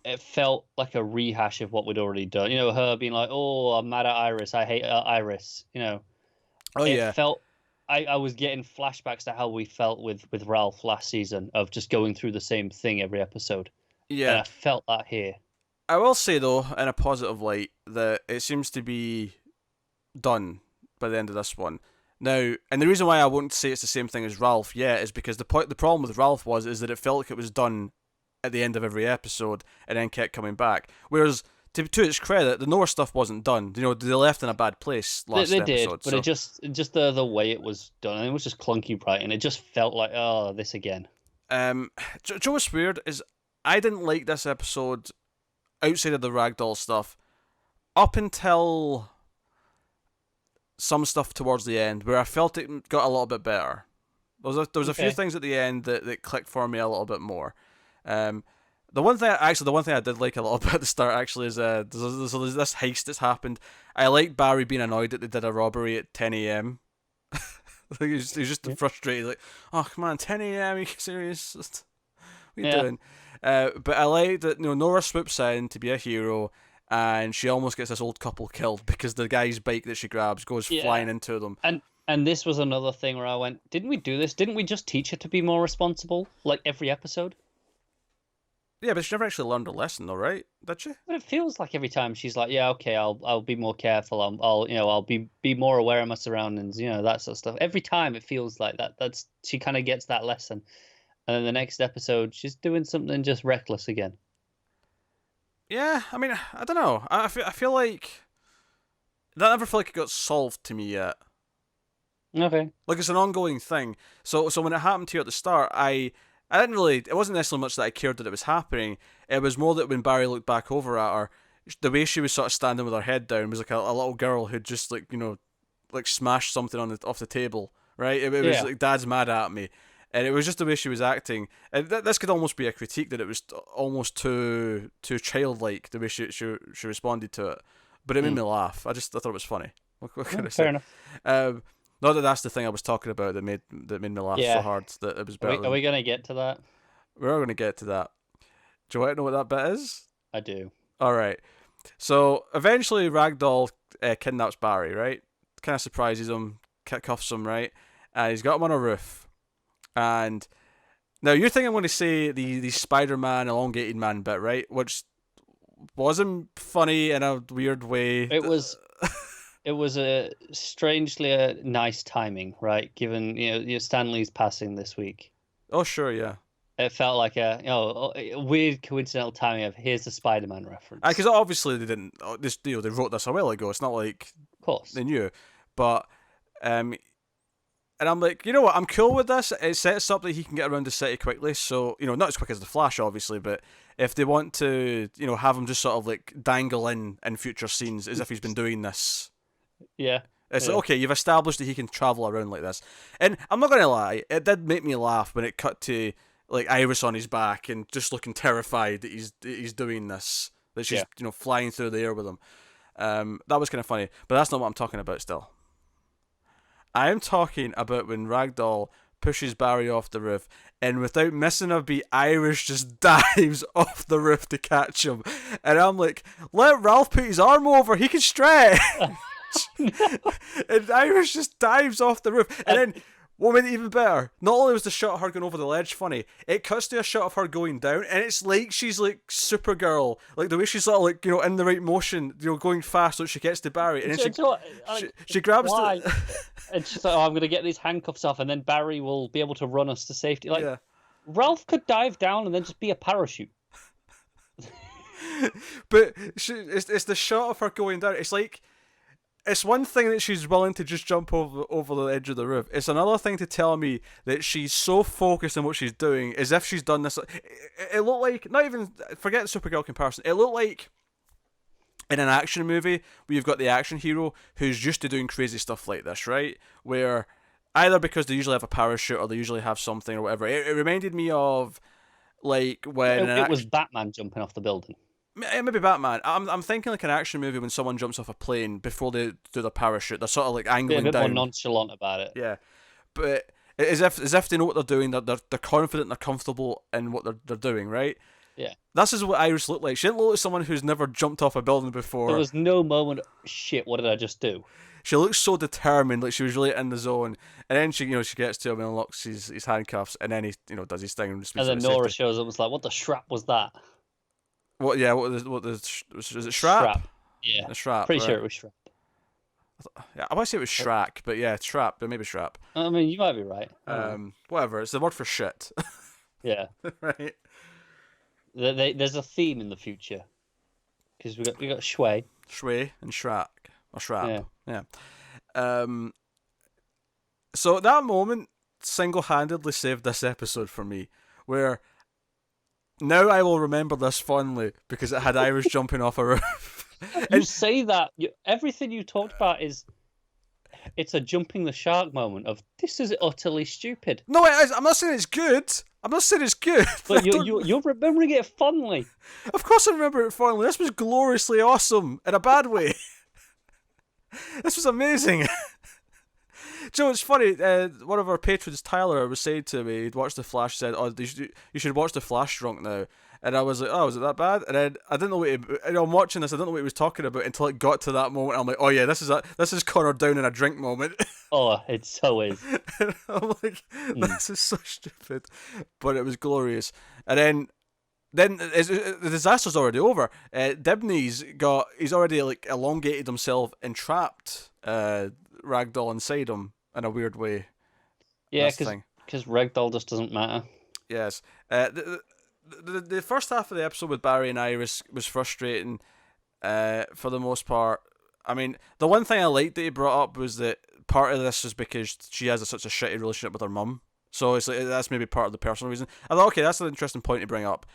It felt like a rehash of what we'd already done. Her being like, "Oh, I'm mad at Iris. I hate Iris." It felt... I was getting flashbacks to how we felt with Ralph last season of just going through the same thing every episode. Yeah. And I felt that here. I will say, though, in a positive light, that it seems to be done by the end of this one. Now, and the reason why I won't say it's the same thing as Ralph yet is because the problem with Ralph is that it felt like it was done at the end of every episode and then kept coming back. Whereas, to its credit, the Nora stuff wasn't done. They left in a bad place last episode. They did, but it just the way it was done, it was just clunky, right? And it just felt like, oh, this again. Do you know what's weird is I didn't like this episode outside of the Ragdoll stuff up until some stuff towards the end where I felt it got a little bit better. There was a few things at the end that clicked for me a little bit more. The one thing I did like a little bit at the start actually is there's this heist that's happened. I like Barry being annoyed that they did a robbery at 10 a.m. He's just frustrated, like, oh come on, 10 a.m. Are you serious? What are you doing? But I like that Nora swoops in to be a hero, and she almost gets this old couple killed because the guy's bike that she grabs goes flying into them. And this was another thing where I went, didn't we do this? Didn't we just teach her to be more responsible, like every episode? Yeah, but she never actually learned a lesson, though, right? Did she? But it feels like every time she's like, "Yeah, okay, I'll be more careful. I'll be more aware of my surroundings. That sort of stuff." Every time it feels like that. That's she kind of gets that lesson, and then the next episode she's doing something just reckless again. Yeah, I mean, I don't know. I feel like that never felt like it got solved to me yet. Okay. Like it's an ongoing thing. So when it happened to you at the start, I didn't really... It wasn't necessarily much that I cared that it was happening. It was more that when Barry looked back over at her, the way she was sort of standing with her head down was like a little girl who'd just like smashed something off the table, right? It was like, Dad's mad at me. and it was just the way she was acting. And this could almost be a critique that it was almost too childlike the way she responded to it. But it made me laugh. I thought it was funny. What can I say? Fair enough. Not that that's the thing I was talking about that made me laugh so hard that it was better. Are we going to get to that? We're going to get to that. Do you want to know what that bit is? I do. All right. So eventually, Ragdoll kidnaps Barry. Right? Kind of surprises him, cuffs him. Right? And he's got him on a roof. And now you're thinking I'm going to say the Spider-Man elongated man bit, right? Which wasn't funny in a weird way. It was. It was a strangely nice timing, right? Given Stan Lee's passing this week. Oh sure, yeah. It felt like a weird coincidental timing of here's the Spider-Man reference. Because obviously they didn't. They wrote this a while ago. It's not like of course they knew, but and I'm like, you know what? I'm cool with this. It sets up that he can get around the city quickly. So not as quick as the Flash, obviously, but if they want to, have him just sort of like dangle in future scenes as if he's been doing this. Yeah. It's like, okay, you've established that he can travel around like this. And I'm not going to lie, it did make me laugh when it cut to like Iris on his back and just looking terrified that he's doing this. That she's, flying through the air with him. That was kind of funny, but that's not what I'm talking about still. I am talking about when Ragdoll pushes Barry off the roof and without missing a beat, Iris just dives off the roof to catch him. And I'm like, let Ralph put his arm over, he can stretch. And Iris just dives off the roof, and then what made it even better, not only was the shot of her going over the ledge funny, it cuts to a shot of her going down, and it's like she's like Supergirl, like the way she's sort of like in the right motion, going fast so she gets to Barry, and then she grabs and she's like, I'm gonna get these handcuffs off, and then Barry will be able to run us to safety. Ralph could dive down and then just be a parachute. But it's the shot of her going down. It's like, it's one thing that she's willing to just jump over the edge of the roof. It's another thing to tell me that she's so focused on what she's doing, as if she's done this. It looked like, not even, forget the Supergirl comparison, it looked like in an action movie where you've got the action hero who's used to doing crazy stuff like this, right? Where either because they usually have a parachute or they usually have something or whatever. It reminded me of like when... It was Batman jumping off the building. Maybe Batman. I'm thinking like an action movie when someone jumps off a plane before they do the parachute. They're sort of like angling down. A bit more nonchalant about it. Yeah, but as if they know what they're doing. They're confident. They're comfortable in what they're doing. Right. Yeah. This is what Iris looked like. She didn't look like someone who's never jumped off a building before. There was no moment. Shit! What did I just do? She looks so determined, like she was really in the zone. And then she gets to him and unlocks his handcuffs, and then he does his thing. And then Nora shows up and was like, "What the shrap was that?" What? Yeah. What is it? Shrap? Yeah. A Shrap. Pretty right. sure it was Shrap. Yeah, I want to say it was Shrek, but yeah, it's Shrap, but maybe Shrap. I mean, you might be right. Whatever. It's the word for shit. Yeah. Right. There's a theme in the future because we got Shui and Shrek or Shrap. Yeah. So that moment single-handedly saved this episode for me, where now I will remember this fondly because it had Iris jumping off a roof. You say that everything you talked about it's a jumping the shark moment of this is utterly stupid. No, it is. I'm not saying it's good. But you're remembering it fondly. Of course I remember it fondly. This was gloriously awesome in a bad way. This was amazing. Joe, it's funny. One of our patrons, Tyler, was saying to me, he'd watched The Flash, said, "Oh, you should watch The Flash drunk now." And I was like, "Oh, is it that bad?" And then I didn't know I'm watching this. I didn't know what he was talking about until it got to that moment. I'm like, "Oh yeah, this is Connor down in a drink moment." Oh, it so is. And I'm like, this is so stupid, but it was glorious. And then the disaster's already over. Dibney's already like elongated himself and trapped Ragdoll inside him in a weird way. Yeah, because Ragdoll just doesn't matter. Yes. The first half of the episode with Barry and Iris was frustrating for the most part. I mean, the one thing I liked that he brought up was that part of this is because she has such a shitty relationship with her mum. So it's like, that's maybe part of the personal reason. I thought, okay, that's an interesting point to bring up.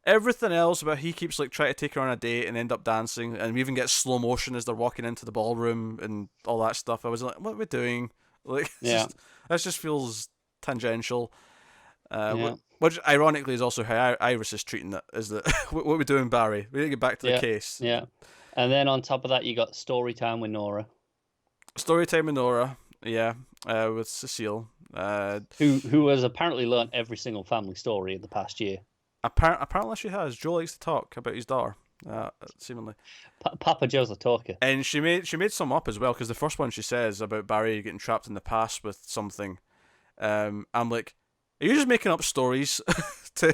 Everything else about he keeps like trying to take her on a date and end up dancing, and we even get slow motion as they're walking into the ballroom and all that stuff. I was like, what are we doing? Like, yeah, that just feels tangential. Yeah. Which ironically is also how Iris is treating it. Is that what we doing, Barry? We need to get back to the case. Yeah. And then on top of that, you got story time with Nora. Story time with Nora, with Cecile. Who has apparently learned every single family story in the past year. Apparently she has. Joe likes to talk about his daughter, seemingly. Papa Joe's a talker. And she made some up as well, because the first one she says about Barry getting trapped in the past with something. I'm like, are you just making up stories to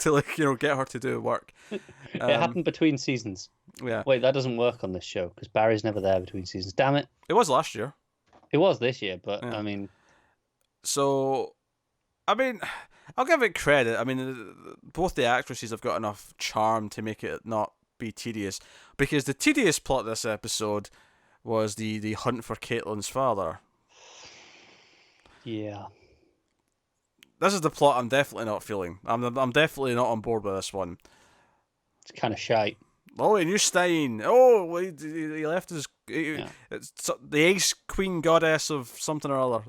like, get her to do work? It happened between seasons. Yeah. Wait, that doesn't work on this show because Barry's never there between seasons. Damn it. It was last year. It was this year, but Yeah. I mean. So, I mean, I'll give it credit. I mean, both the actresses have got enough charm to make it not be tedious. Because the tedious plot of this episode was the hunt for Caitlyn's father. Yeah. This is the plot I'm definitely not feeling. I'm definitely not on board with this one. It's kind of shite. Oh, and Stein. Oh, he left his. It's the Ice Queen goddess of something or other.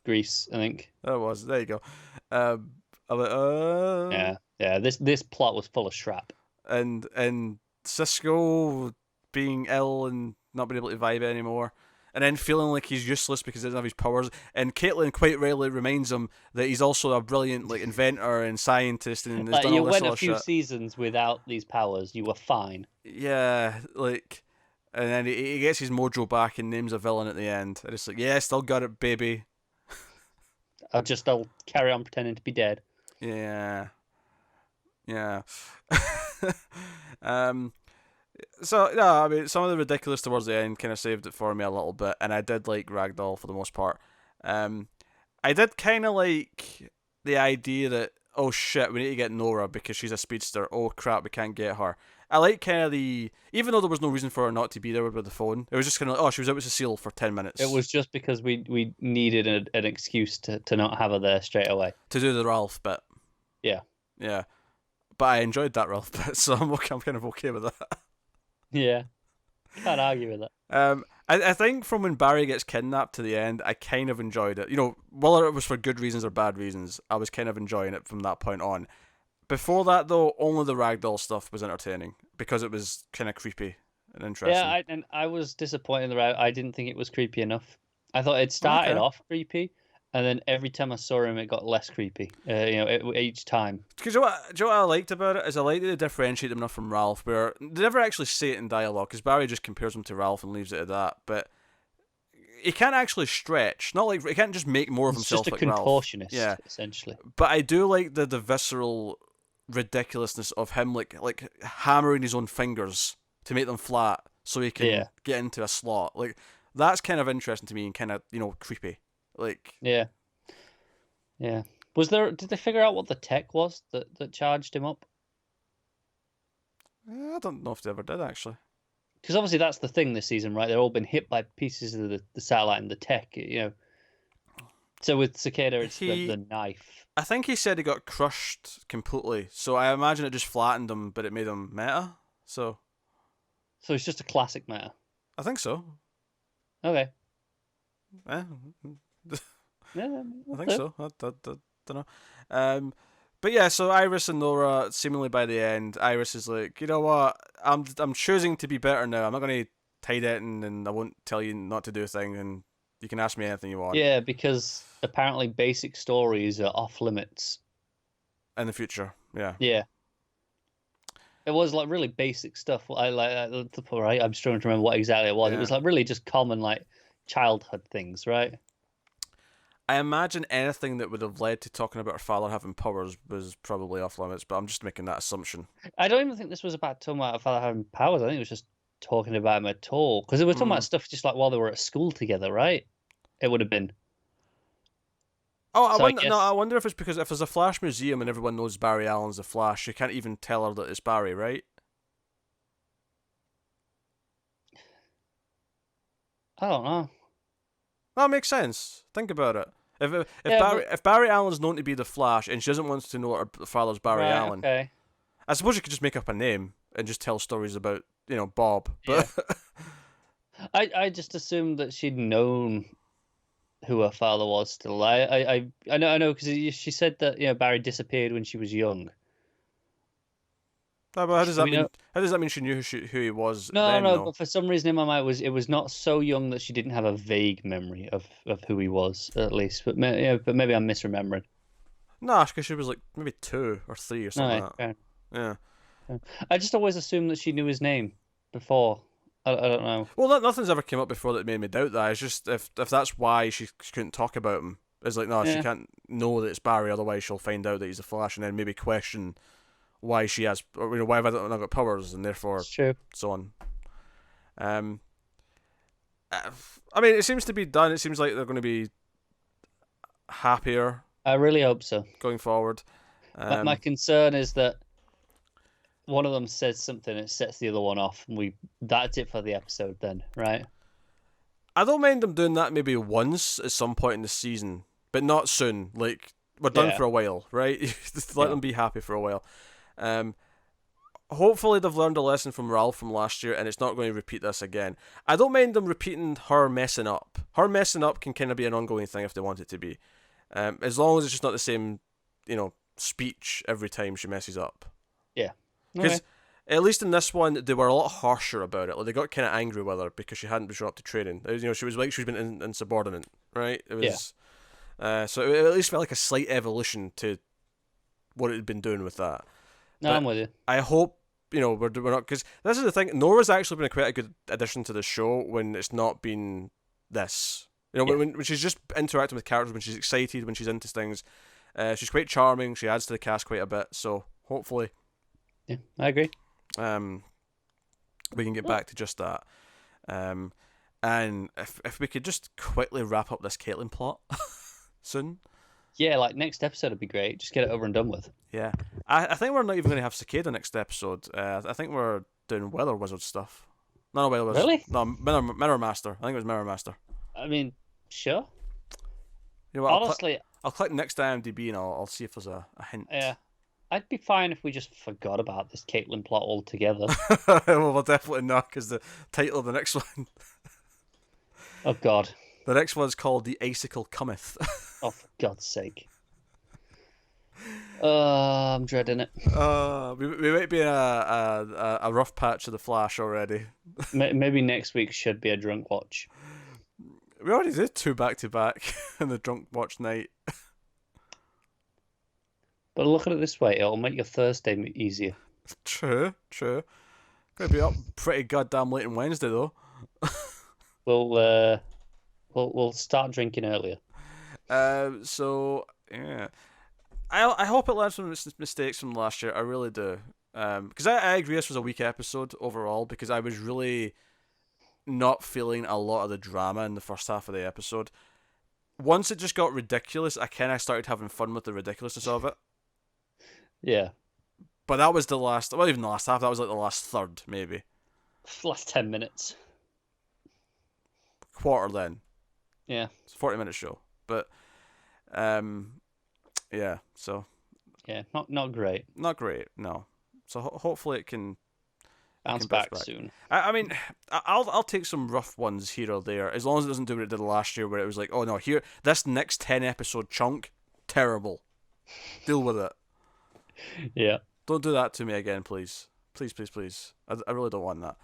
Greece, I think. That was. There you go. I'm like, Yeah. This plot was full of shrap. And Cisco being ill and not being able to vibe anymore, and then feeling like he's useless because he doesn't have his powers. And Caitlyn quite rarely reminds him that he's also a brilliant inventor and scientist and has done you all this went sort a of few shit. seasons without these powers. You were fine. Yeah, and then he gets his mojo back and names a villain at the end. And it's like, yeah, still got it, baby. I'll carry on pretending to be dead. Yeah. So yeah, I mean, some of the ridiculous towards the end kind of saved it for me a little bit, and I did like Ragdoll for the most part. I did kind of like the idea that, oh shit, we need to get Nora because she's a speedster. Oh crap, we can't get her. I like kind of even though there was no reason for her not to be there with the phone, it was just kind of like, oh, she was out with Cecile for 10 minutes. It was just because we needed an excuse to not have her there straight away. To do the Ralph bit. Yeah. Yeah. But I enjoyed that Ralph bit, so I'm kind of okay with that. Yeah. Can't argue with that. I think from when Barry gets kidnapped to the end, I kind of enjoyed it. Whether it was for good reasons or bad reasons, I was kind of enjoying it from that point on. Before that, though, only the Ragdoll stuff was entertaining because it was kind of creepy and interesting. Yeah, I was disappointed that I didn't think it was creepy enough. I thought it started off creepy, and then every time I saw him, it got less creepy. Each time. Because do you know what I liked about it is I liked that they differentiate him enough from Ralph, where they never actually say it in dialogue. Because Barry just compares him to Ralph and leaves it at that. But he can't actually stretch. Not like he can't just make more of himself like Ralph. He's just a contortionist, essentially. But I do like the visceral ridiculousness of him like hammering his own fingers to make them flat so he can get into a slot. Like that's kind of interesting to me and kind of creepy. Yeah. Did they figure out what the tech was that charged him up? I don't know if they ever did actually. Because obviously that's the thing this season, right? They've all been hit by pieces of the satellite and the tech, So with Cicada, it's the knife. I think he said he got crushed completely, so I imagine it just flattened him, but it made him meta. So it's just a classic meta. I think so. Okay. Yeah, I think so. I don't know. But yeah, so Iris and Nora, seemingly by the end, Iris is like, you know what? I'm choosing to be better now. I'm not going to hide it, and I won't tell you not to do a thing, and you can ask me anything you want. Yeah, because apparently basic stories are off limits in the future. Yeah. Yeah. It was really basic stuff. Right? I'm struggling to remember what exactly it was. Yeah. It was really just common childhood things, right? I imagine anything that would have led to talking about her father having powers was probably off limits, but I'm just making that assumption. I don't even think this was about talking about her father having powers. I think it was just talking about him at all. Because they were talking about stuff just while they were at school together, right? It would have been. Oh, I wonder if it's because if there's a Flash museum and everyone knows Barry Allen's the Flash, you can't even tell her that it's Barry, right? I don't know. That makes sense. Think about it. If Barry Allen's known to be the Flash and she doesn't want to know her father's Barry Allen, okay. I suppose you could just make up a name and just tell stories about Bob. But I just assumed that she'd known who her father was still. I know because she said that Barry disappeared when she was young. No, but how does Do that we mean? know? How does that mean she knew who he was No, then? no, No. but for some reason in my mind it was not so young that she didn't have a vague memory of who he was at least. But but maybe I'm misremembering. Nah, because she was like maybe 2 or 3 or No, something like fair that. Yeah. enough. I just always assumed that she knew his name before. I don't know. Well, nothing's ever came up before that made me doubt that. It's just if that's why she couldn't talk about him. It's like, no, she Yeah, can't know that it's Barry, otherwise she'll find out that he's the Flash, and then maybe question why she has, or why have I not got powers, and therefore it's true. so on. Um, I mean, it seems to be done. It seems like they're going to be happier I really hope so. going forward. My concern is that one of them says something, it sets the other one off, and that's it for the episode then, right? I don't mind them doing that maybe once at some point in the season, but not soon. Like, we're done Yeah. for a while, right? Just let Yeah. them be happy for a while. Hopefully they've learned a lesson from Ralph from last year, and it's not going to repeat this again. I don't mind them repeating her messing up. Her messing up can kind of be an ongoing thing if they want it to be, as long as it's just not the same, speech every time she messes up. Yeah. Because Okay. at least in this one, they were a lot harsher about it. Like, they got kind of angry with her because she hadn't been shown up to training. It was, she was like she'd been insubordinate, right? It was, so it at least felt like a slight evolution to what it had been doing with that. No, But I'm with you. I hope we're not, because this is the thing. Nora's actually been quite a good addition to the show when it's not been this. When she's just interacting with characters, when she's excited, when she's into things, she's quite charming. She adds to the cast quite a bit. So hopefully, Yeah, I agree. we can get back to just that. And if we could just quickly wrap up this Caitlyn plot soon. Yeah, like next episode would be great. Just get it over and done with. Yeah, I think we're not even going to have Cicada next episode. I think we're doing Weather Wizard stuff. No, Weather Wizard. Really? No, Mirror Master. I think it was Mirror Master. I mean, sure. You know what? Honestly, I'll click next IMDb and I'll see if there's a hint. yeah. I'd be fine if we just forgot about this Caitlyn plot altogether. Well, we'll definitely not, because the title of the next one, Oh, God. the next one's called The Icicle Cometh. Oh, for God's sake. I'm dreading it. We might be in a rough patch of the Flash already. Maybe next week should be a drunk watch. We already did 2 back-to-back in the drunk watch night. But look at it this way, it'll make your Thursday easier. True. Gonna be up pretty goddamn late on Wednesday though. We'll start drinking earlier. So yeah, I hope it learns from its mistakes from last year. I really do. Because I agree this was a weak episode overall, because I was really not feeling a lot of the drama in the first half of the episode. Once it just got ridiculous, I kind of started having fun with the ridiculousness of it. Yeah. But that was well, even the last half. That was like the last third, maybe Last 10 minutes. quarter. Then Yeah. it's a 40-minute show, but yeah. So Yeah, not great. not great, no. So hopefully it can Bounce back soon. I mean, I'll take some rough ones here or there, as long as it doesn't do what it did last year, where it was like, oh no, here, this next 10-episode chunk, terrible. Deal with it. Yeah. Don't do that to me again, please. Please. I really don't want that.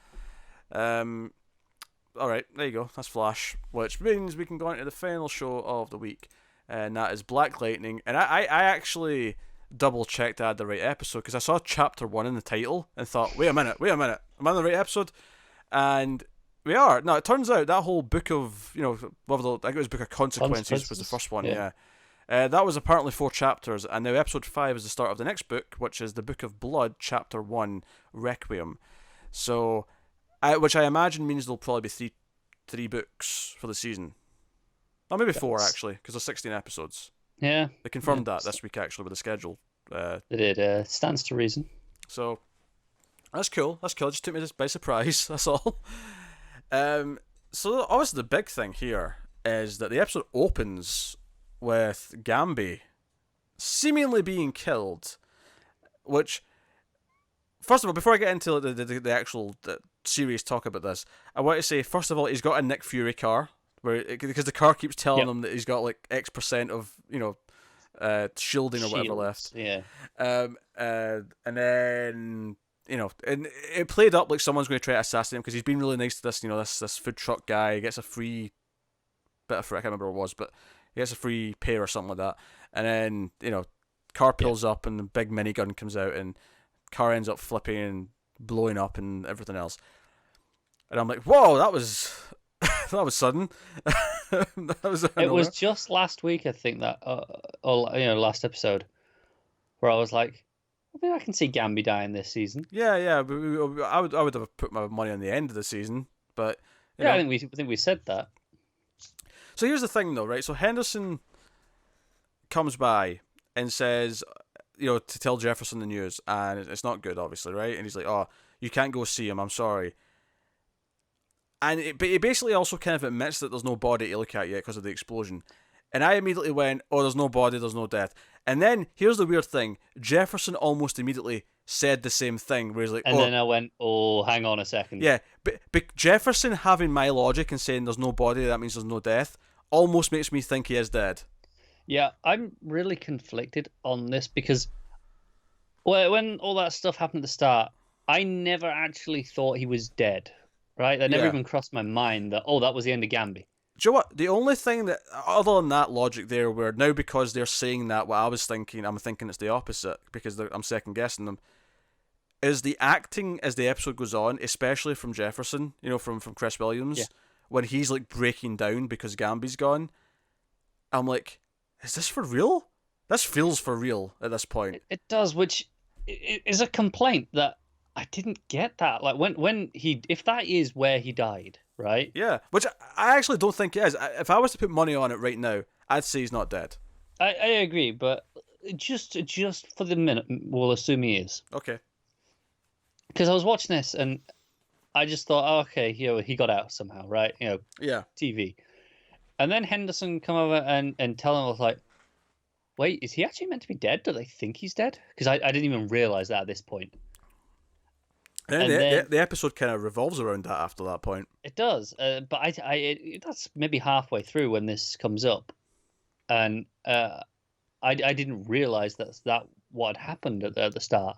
Alright, there you go. That's Flash, which means we can go on to the final show of the week, and that is Black Lightning. And I actually double-checked I had the right episode, because I saw Chapter 1 in the title and thought, wait a minute, am I on the right episode? And we are. Now, it turns out that whole book of, I think it was Book of Consequences was the first one, yeah. That was apparently 4 chapters, and now episode 5 is the start of the next book, which is the Book of Blood, Chapter 1, Requiem. So, which I imagine means there'll probably be three books for the season. Or maybe 4, actually, because there's 16 episodes. Yeah. They confirmed that this week, actually, with the schedule. They did. Stands to reason. So, that's cool. It just took me by surprise, that's all. So, obviously, the big thing here is that the episode opens with Gambi seemingly being killed, which, first of all, before I get into the actual serious talk about this, I want to say, first of all, he's got a Nick Fury car, because the car keeps telling Yep. him that he's got like X% of shielding or whatever left. Yeah. And then and it played up like someone's going to try to assassinate him because he's been really nice to this food truck guy. He gets a free bit of fruit. I can't remember what it was, but he gets a free pear or something like that. And then car pulls up and the big minigun comes out and car ends up flipping and blowing up and everything else. And I'm like, whoa, that was that was sudden. It was just last week, I think, that last episode, where I was like, I mean, I can see Gambi dying this season. Yeah. I would have put my money on the end of the season, but I think we said that. So here's the thing, though, right? So Henderson comes by and says, to tell Jefferson the news, and it's not good, obviously, right? And he's like, "Oh, you can't go see him. I'm sorry." But he basically also kind of admits that there's no body to look at yet because of the explosion. And I immediately went, "Oh, there's no body, there's no death." And then here's the weird thing: Jefferson almost immediately said the same thing, where he's like, and then I went, "Oh, hang on a second." Yeah, but Jefferson having my logic and saying there's no body, that means there's no death, almost makes me think he is dead. Yeah, I'm really conflicted on this because when all that stuff happened at the start, I never actually thought he was dead. Right? That never even crossed my mind that that was the end of Gambi. Do you know what? The only thing that, other than that logic there, where now because they're saying that, what I was thinking, I'm thinking it's the opposite because I'm second guessing them, is the acting as the episode goes on, especially from Jefferson, from Chris Williams, when he's like breaking down because Gambi's gone. I'm like, is this for real? This feels for real at this point. It does, which is a complaint that I didn't get that. Like when if that is where he died, right? Yeah, which I actually don't think it is. If I was to put money on it right now, I'd say he's not dead. I agree, but just for the minute, we'll assume he is. Okay. Because I was watching this and I just thought, oh, okay, he got out somehow, right? Yeah. TV. And then Henderson come over and tell him, I was like, wait, is he actually meant to be dead? Do they think he's dead? Because I didn't even realize that at this point. And then the episode kind of revolves around that after that point. It does, but that's maybe halfway through when this comes up, and I didn't realize that what had happened at the start,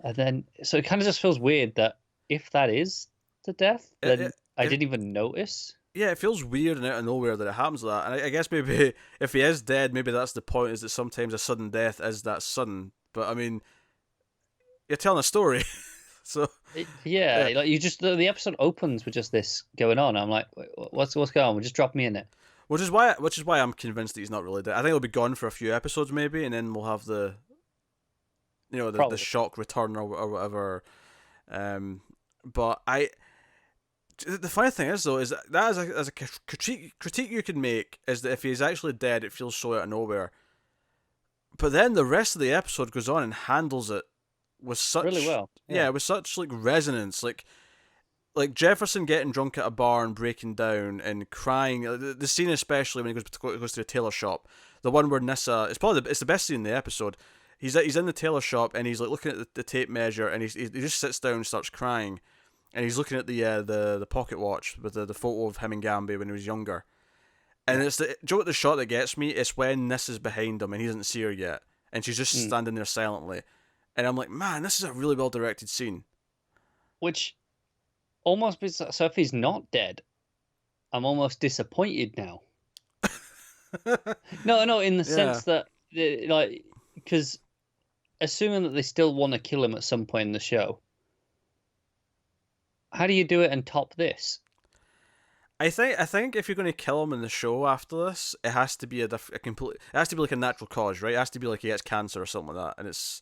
and then so it kind of just feels weird that if that is the death, then I didn't even notice. Yeah, it feels weird and out of nowhere that it happens like that, and I guess maybe if he is dead, maybe that's the point, is that sometimes a sudden death is that sudden. But I mean, you're telling a story. So like you just the episode opens with just this going on. I'm like, what's going on? Well, just drop me in it. Which is why I'm convinced that he's not really dead. I think he'll be gone for a few episodes maybe, and then we'll have the the shock return or whatever. But the funny thing is though is that as a critique you can make is that if he's actually dead, it feels so out of nowhere. But then the rest of the episode goes on and handles it with such really well, with such like resonance, like Jefferson getting drunk at a bar and breaking down and crying. The scene especially when he goes to a tailor shop, the one where Nyssa, it's the best scene in the episode. He's in the tailor shop and he's like looking at the tape measure and he just sits down and starts crying, and he's looking at the pocket watch with the photo of him and Gambi when he was younger, and it's do you know what the shot that gets me? It's when Nyssa's behind him and he doesn't see her yet, and she's just standing there silently. And I'm like, man, this is a really well directed scene. Which almost so if he's not dead, I'm almost disappointed now. No, in the sense that because assuming that they still want to kill him at some point in the show, how do you do it and top this? I think if you're going to kill him in the show after this, it has to be it has to be like a natural cause, right? It has to be like he gets cancer or something like that, and it's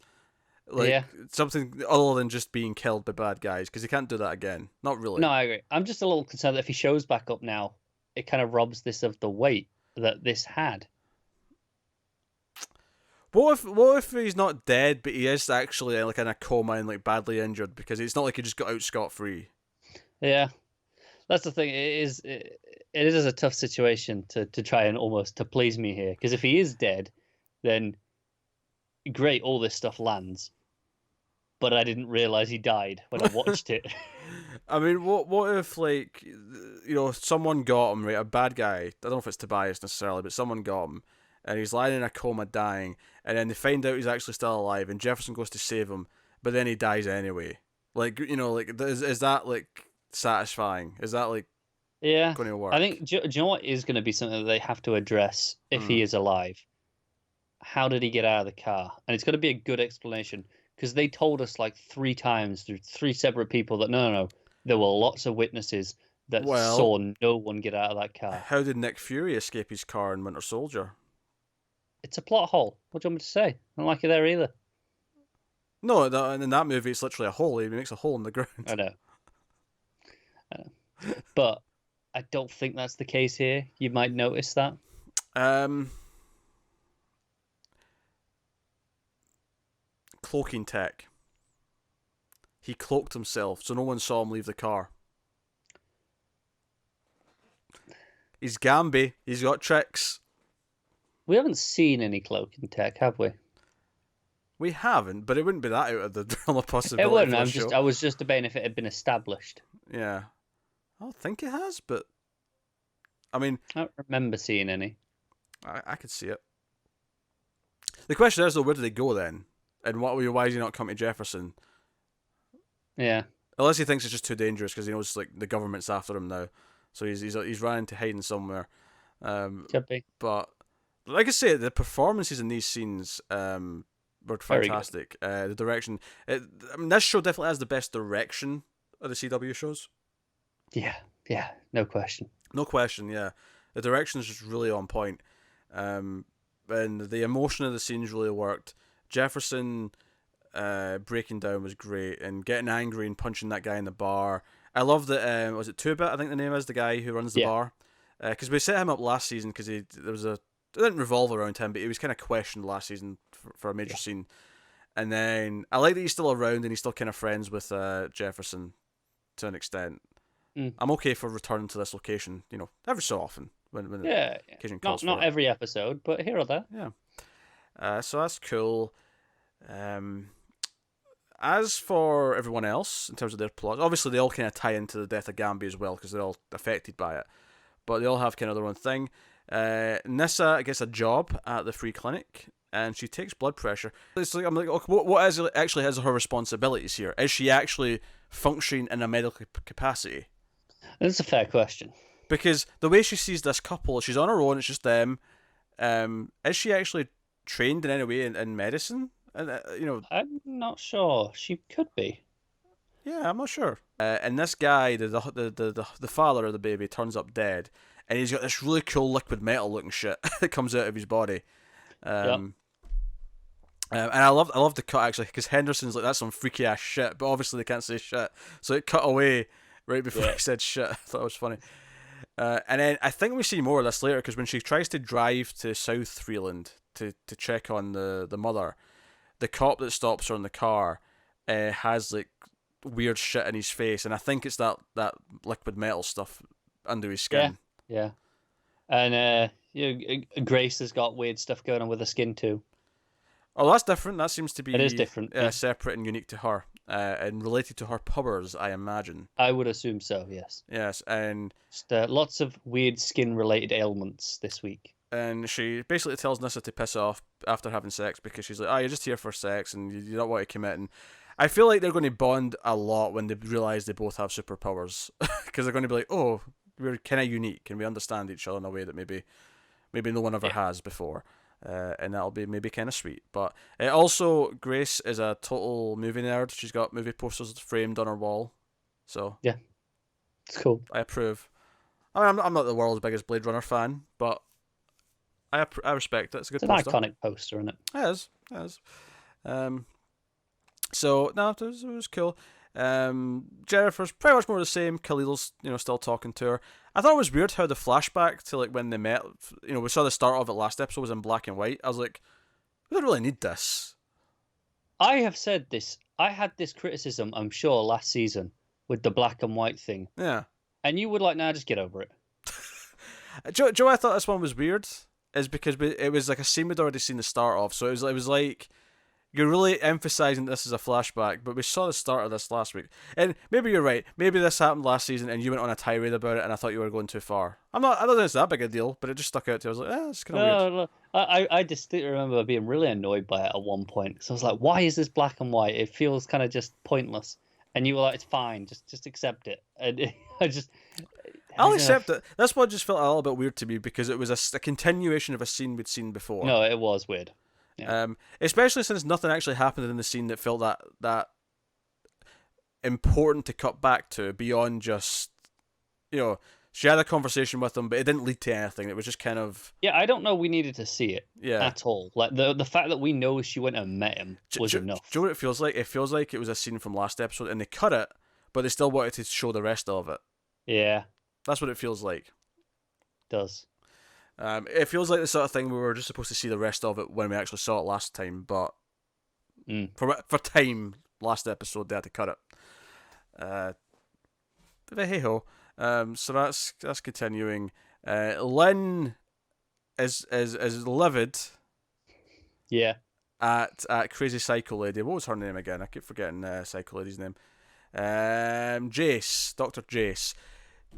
like something other than just being killed by bad guys, because he can't do that again. Not really. No, I agree. I'm just a little concerned that if he shows back up now, it kind of robs this of the weight that this had. What if he's not dead, but he is actually like in a coma and like badly injured, because it's not like he just got out scot-free. Yeah, that's the thing. It is a tough situation to try and almost to please me here, because if he is dead, then great, all this stuff lands. But I didn't realize he died when I watched it. I mean, what if, like, someone got him, right? A bad guy. I don't know if it's Tobias necessarily, but someone got him, and he's lying in a coma, dying, and then they find out he's actually still alive, and Jefferson goes to save him, but then he dies anyway. Like, is that like satisfying? Is that like Yeah, going to work? I think. Do you know what is going to be something that they have to address if he is alive? How did he get out of the car? And it's got to be a good explanation, because they told us like 3 times through 3 separate people that no, there were lots of witnesses that saw no one get out of that car. How did Nick Fury escape his car in Winter Soldier? It's a plot hole. What do you want me to say? I don't like it there either. No, in that movie, it's literally a hole. He makes a hole in the ground. I know. But I don't think that's the case here. You might notice that. Cloaking tech. He cloaked himself, so no one saw him leave the car. He's Gamby. He's got tricks. We haven't seen any cloaking tech, have we? We haven't, but it wouldn't be that out of the realm of possibility. It wouldn't. I was just debating if it had been established. Yeah. I don't think it has, but I mean, I don't remember seeing any. I could see it. The question is, though, where do they go then? And why is he not coming to Jefferson? Yeah. Unless he thinks it's just too dangerous because he knows like the government's after him now, so he's running to hiding somewhere. Could be. But like I say, the performances in these scenes were fantastic. The direction. This show definitely has the best direction of the CW shows. Yeah, no question. No question, yeah. The direction is just really on point. And the emotion of the scenes really worked. Jefferson breaking down was great, and getting angry and punching that guy in the bar. I love that, was it 2-Bit, I think the name is, the guy who runs the bar? Because we set him up last season because it didn't revolve around him, but he was kind of questioned last season for a major scene. And then I like that he's still around and he's still kind of friends with Jefferson to an extent. I'm okay for returning to this location, every so often when occasion calls for not it. every episode, but here or there. Yeah. So that's cool. As for everyone else, in terms of their plots, obviously they all kind of tie into the death of Gamby as well because they're all affected by it. But they all have kind of their own thing. Nyssa gets a job at the free clinic, and she takes blood pressure. It's like, I'm like, okay, what is actually is her responsibilities here? Is she actually functioning in a medical capacity? That's a fair question. Because the way she sees this couple, she's on her own, it's just them. Is she actually trained in any way in medicine? I'm not sure. She could be. Yeah, I'm not sure. And this guy, the father of the baby, turns up dead, and he's got this really cool liquid metal looking shit that comes out of his body. And I love the cut actually because Henderson's like, that's some freaky ass shit, but obviously they can't say shit, so it cut away right before he said shit. I thought it was funny. And then I think we see more of this later because when she tries to drive to South Freeland to check on the mother, the cop that stops her in the car has like weird shit in his face, and I think it's that liquid metal stuff under his skin. Yeah. And Grace has got weird stuff going on with her skin too. Oh, that's different. That seems to be... It is different. Yeah. Separate and unique to her. And related to her powers, I imagine. I would assume so, yes. Yes, and... Just, lots of weird skin-related ailments this week. And she basically tells Nyssa to piss off after having sex because she's like, you're just here for sex and you don't want to commit. And I feel like they're going to bond a lot when they realise they both have superpowers. Because they're going to be like, oh, we're kind of unique and we understand each other in a way that maybe no one ever has before. And that'll be maybe kind of sweet. But also, Grace is a total movie nerd. She's got movie posters framed on her wall. So yeah, it's cool. I approve. I mean, I'm not the world's biggest Blade Runner fan, but I respect it. It's a good poster. It's an iconic poster, isn't it? It is. So, no, it was cool. Jennifer's pretty much more the same. Khalil's, still talking to her. I thought it was weird how the flashback to like when they met, we saw the start of it last episode was in black and white. I was like, we don't really need this. I have said this. I had this criticism, I'm sure, last season with the black and white thing. Yeah. And you would like, nah, just get over it. Joe, I thought this one was weird. Is because it was like a scene we'd already seen the start of. So it was like you're really emphasizing this as a flashback, but we saw the start of this last week. And maybe you're right. Maybe this happened last season, and you went on a tirade about it, and I thought you were going too far. I don't think it's that big a deal, but it just stuck out to me. I was like, it's kind of weird. No, I distinctly remember being really annoyed by it at one point. So I was like, why is this black and white? It feels kind of just pointless. And you were like, it's fine, just accept it. And I'll accept it. This one just felt a little bit weird to me because it was a continuation of a scene we'd seen before. No, it was weird. Yeah. Especially since nothing actually happened in the scene that felt that important to cut back to beyond just, she had a conversation with him, but it didn't lead to anything. It was just kind of... Yeah, I don't know we needed to see it at all. Like, the fact that we know she went and met him was enough. Do you know what it feels like? It feels like it was a scene from last episode, and they cut it, but they still wanted to show the rest of it. Yeah. That's what it feels like. It does. It feels like the sort of thing we were just supposed to see the rest of it when we actually saw it last time, but for time, last episode, they had to cut it. But hey ho. So that's continuing. Lynn is livid. Yeah. At Crazy Psycho Lady. What was her name again? I keep forgetting Psycho Lady's name. Jace, Dr. Jace,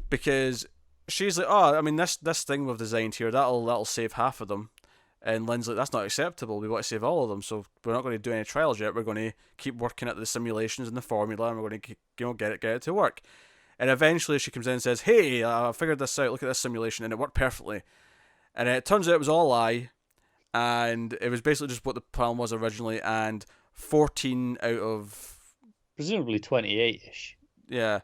because she's like, oh, I mean, this thing we've designed here, that'll save half of them. And Lynn's like, that's not acceptable. We want to save all of them, so we're not going to do any trials yet. We're going to keep working at the simulations and the formula, and we're going to get it to work. And eventually she comes in and says, hey, I figured this out. Look at this simulation, and it worked perfectly. And it turns out it was all a lie, and it was basically just what the plan was originally, and 14 out of... presumably 28-ish. Yeah.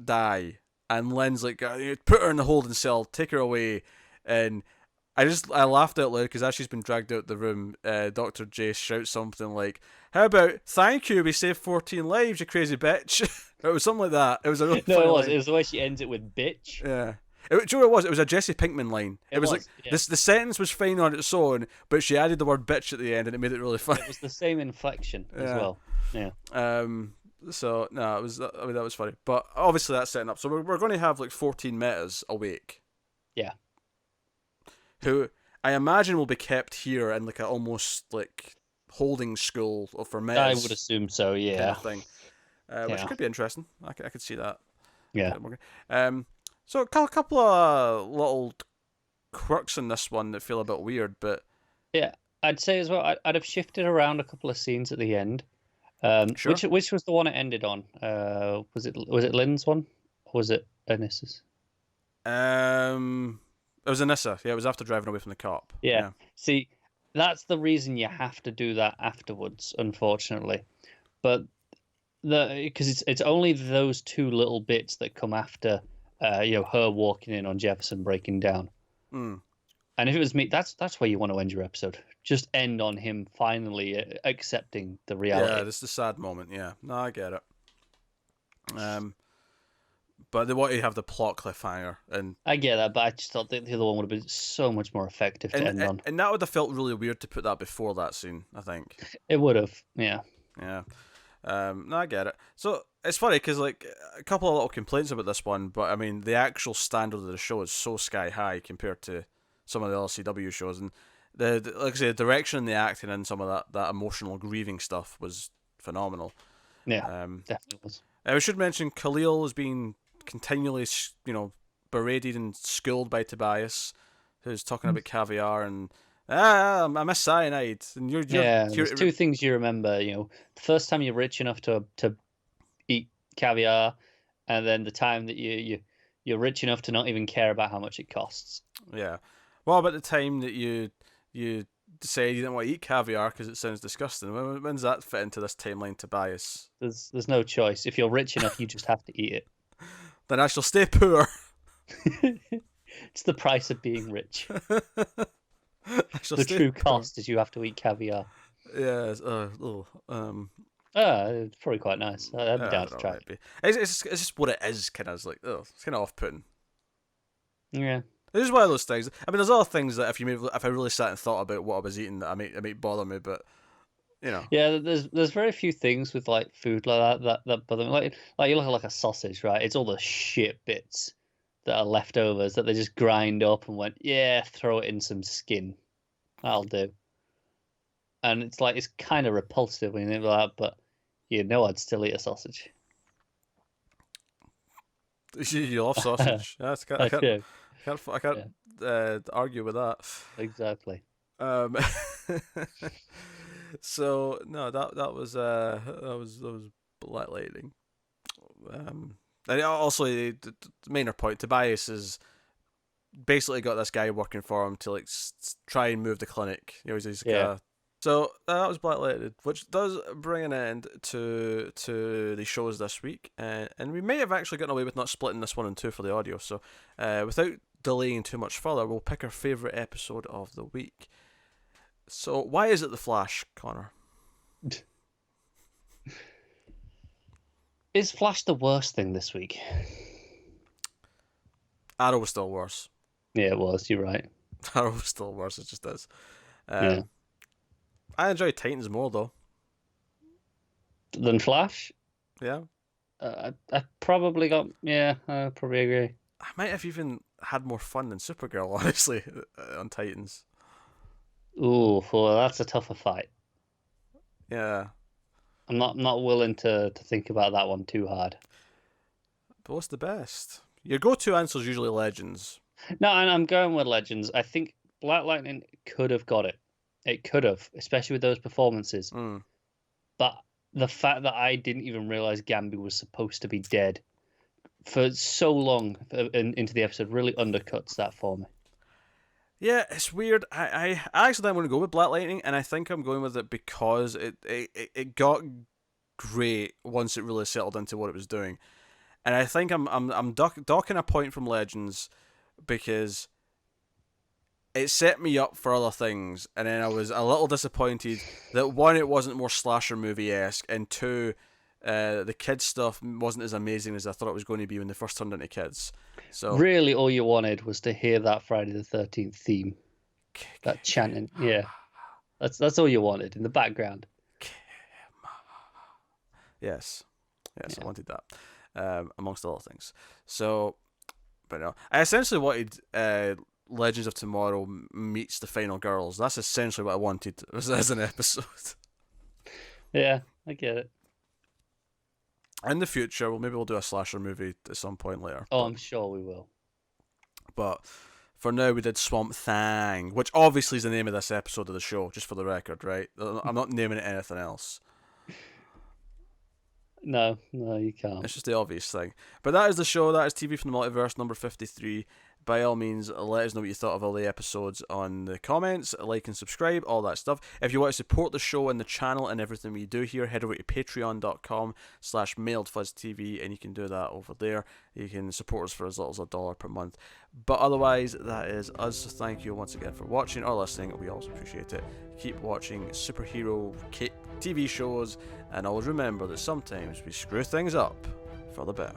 Die. And Lynn's like, put her in the holding cell, take her away. And I laughed out loud because as she's been dragged out the room, Dr. Jace shouts something like, how about, thank you, we saved 14 lives, you crazy bitch. It was something like that. It was a really funny line. It was the way she ends it with bitch. Yeah. Do you know what it was? It was a Jesse Pinkman line. It was like, yeah. the sentence was fine on its own, but she added the word bitch at the end and it made it really funny. It was the same inflection as well. Yeah. So no, it was. I mean, that was funny, but obviously that's setting up. So we're going to have like 14 metas awake. Yeah. Who I imagine will be kept here in like a almost like holding school for metas. I would assume so. Yeah. Kind of thing, which could be interesting. I could see that. Yeah. So a couple of little quirks in this one that feel a bit weird, but yeah, I'd say as well. I'd have shifted around a couple of scenes at the end. Sure. Which was the one it ended on? Was it Lynn's one, or was it Anissa's? It was Anissa. Yeah, it was after driving away from the cop. Yeah. See, that's the reason you have to do that afterwards, unfortunately. But because it's only those two little bits that come after, her walking in on Jefferson breaking down. Mm. And if it was me, that's where you want to end your episode. Just end on him finally accepting the reality. Yeah, this is the sad moment. Yeah, no, I get it. But they want to have the plot cliffhanger, and I get that, but I just thought the other one would have been so much more effective to end on. And that would have felt really weird to put that before that scene. I think it would have. Yeah. Yeah. No, I get it. So it's funny because like a couple of little complaints about this one, but I mean the actual standard of the show is so sky high compared to some of the LCW shows, and the like I say, the direction and the acting and some of that emotional grieving stuff was phenomenal. Yeah, definitely was. We should mention Khalil has been continually, berated and schooled by Tobias, who's talking about caviar and I miss cyanide. And there's two things you remember. The first time you're rich enough to eat caviar, and then the time that you're rich enough to not even care about how much it costs. Yeah. What about the time that you decided you didn't want to eat caviar because it sounds disgusting? When's that fit into this timeline, Tobias? There's no choice. If you're rich enough, you just have to eat it. Then I shall stay poor. It's the price of being rich. The true cost is you have to eat caviar. Yeah. It's probably quite nice. I'd be down to try it. It's just what it is. Kind of like, it's kind of off-putting. Yeah. It is one of those things. I mean, there's other things that if I really sat and thought about what I was eating, that it might bother me. But Yeah, there's very few things with like food like that bother me. Like you look at like a sausage, right? It's all the shit bits that are leftovers that they just grind up and went, yeah, throw it in some skin. That'll do. and it's like it's kind of repulsive when you think about that, but you know I'd still eat a sausage. You love sausage. Yes, I do. I can't argue with that. Exactly. So no, that was Black Lightning. And also the minor point, Tobias is basically got this guy working for him to like try and move the clinic. You know, he's so that was Black Lightning, which does bring an end to the shows this week, and we may have actually gotten away with not splitting this one in two for the audio. So without delaying too much further, we'll pick our favourite episode of the week. So why is it The Flash, Connor? Is Flash the worst thing this week? Arrow was still worse. Yeah, it was. You're right. Arrow was still worse. It just is. Yeah. I enjoy Titans more though. Than Flash? Yeah. I probably got. Yeah, I probably agree. I might have even had more fun than Supergirl, honestly, on Titans. Ooh, well, that's a tougher fight. Yeah. I'm not willing to think about that one too hard. But what's the best? Your go-to answer is usually Legends. No, and I'm going with Legends. I think Black Lightning could have got it. It could have, especially with those performances. Mm. But the fact that I didn't even realize Gambi was supposed to be dead for so long into the episode really undercuts that for me. Yeah, it's weird. I actually I'm going to go with Black Lightning, and I think I'm going with it because it got great once it really settled into what it was doing, and I think I'm docking a point from Legends because it set me up for other things, and then I was a little disappointed that one, it wasn't more slasher movie-esque, and two, the kids stuff wasn't as amazing as I thought it was going to be when they first turned into kids. So really, all you wanted was to hear that Friday the 13th theme, that chanting. Yeah, that's all you wanted in the background. Yes, yeah. I wanted that, amongst other things. So, but no, I essentially wanted Legends of Tomorrow meets The Final Girls. That's essentially what I wanted as an episode. Yeah, I get it. In the future, maybe we'll do a slasher movie at some point later. Oh, I'm sure we will. But for now, we did Swamp Thaaaang, which obviously is the name of this episode of the show, just for the record, right? I'm not naming it anything else. No, you can't. It's just the obvious thing. But that is the show. That is TV from the Multiverse, number 53. By all means, let us know what you thought of all the episodes on the comments. Like and subscribe, all that stuff. If you want to support the show and the channel and everything we do here, head over to patreon.com/mailedfuzztv, and you can do that over there. You can support us for as little as $1 per month. But otherwise, that is us. So thank you once again for watching or listening. We always appreciate it. Keep watching superhero TV shows, and always remember that sometimes we screw things up for the better.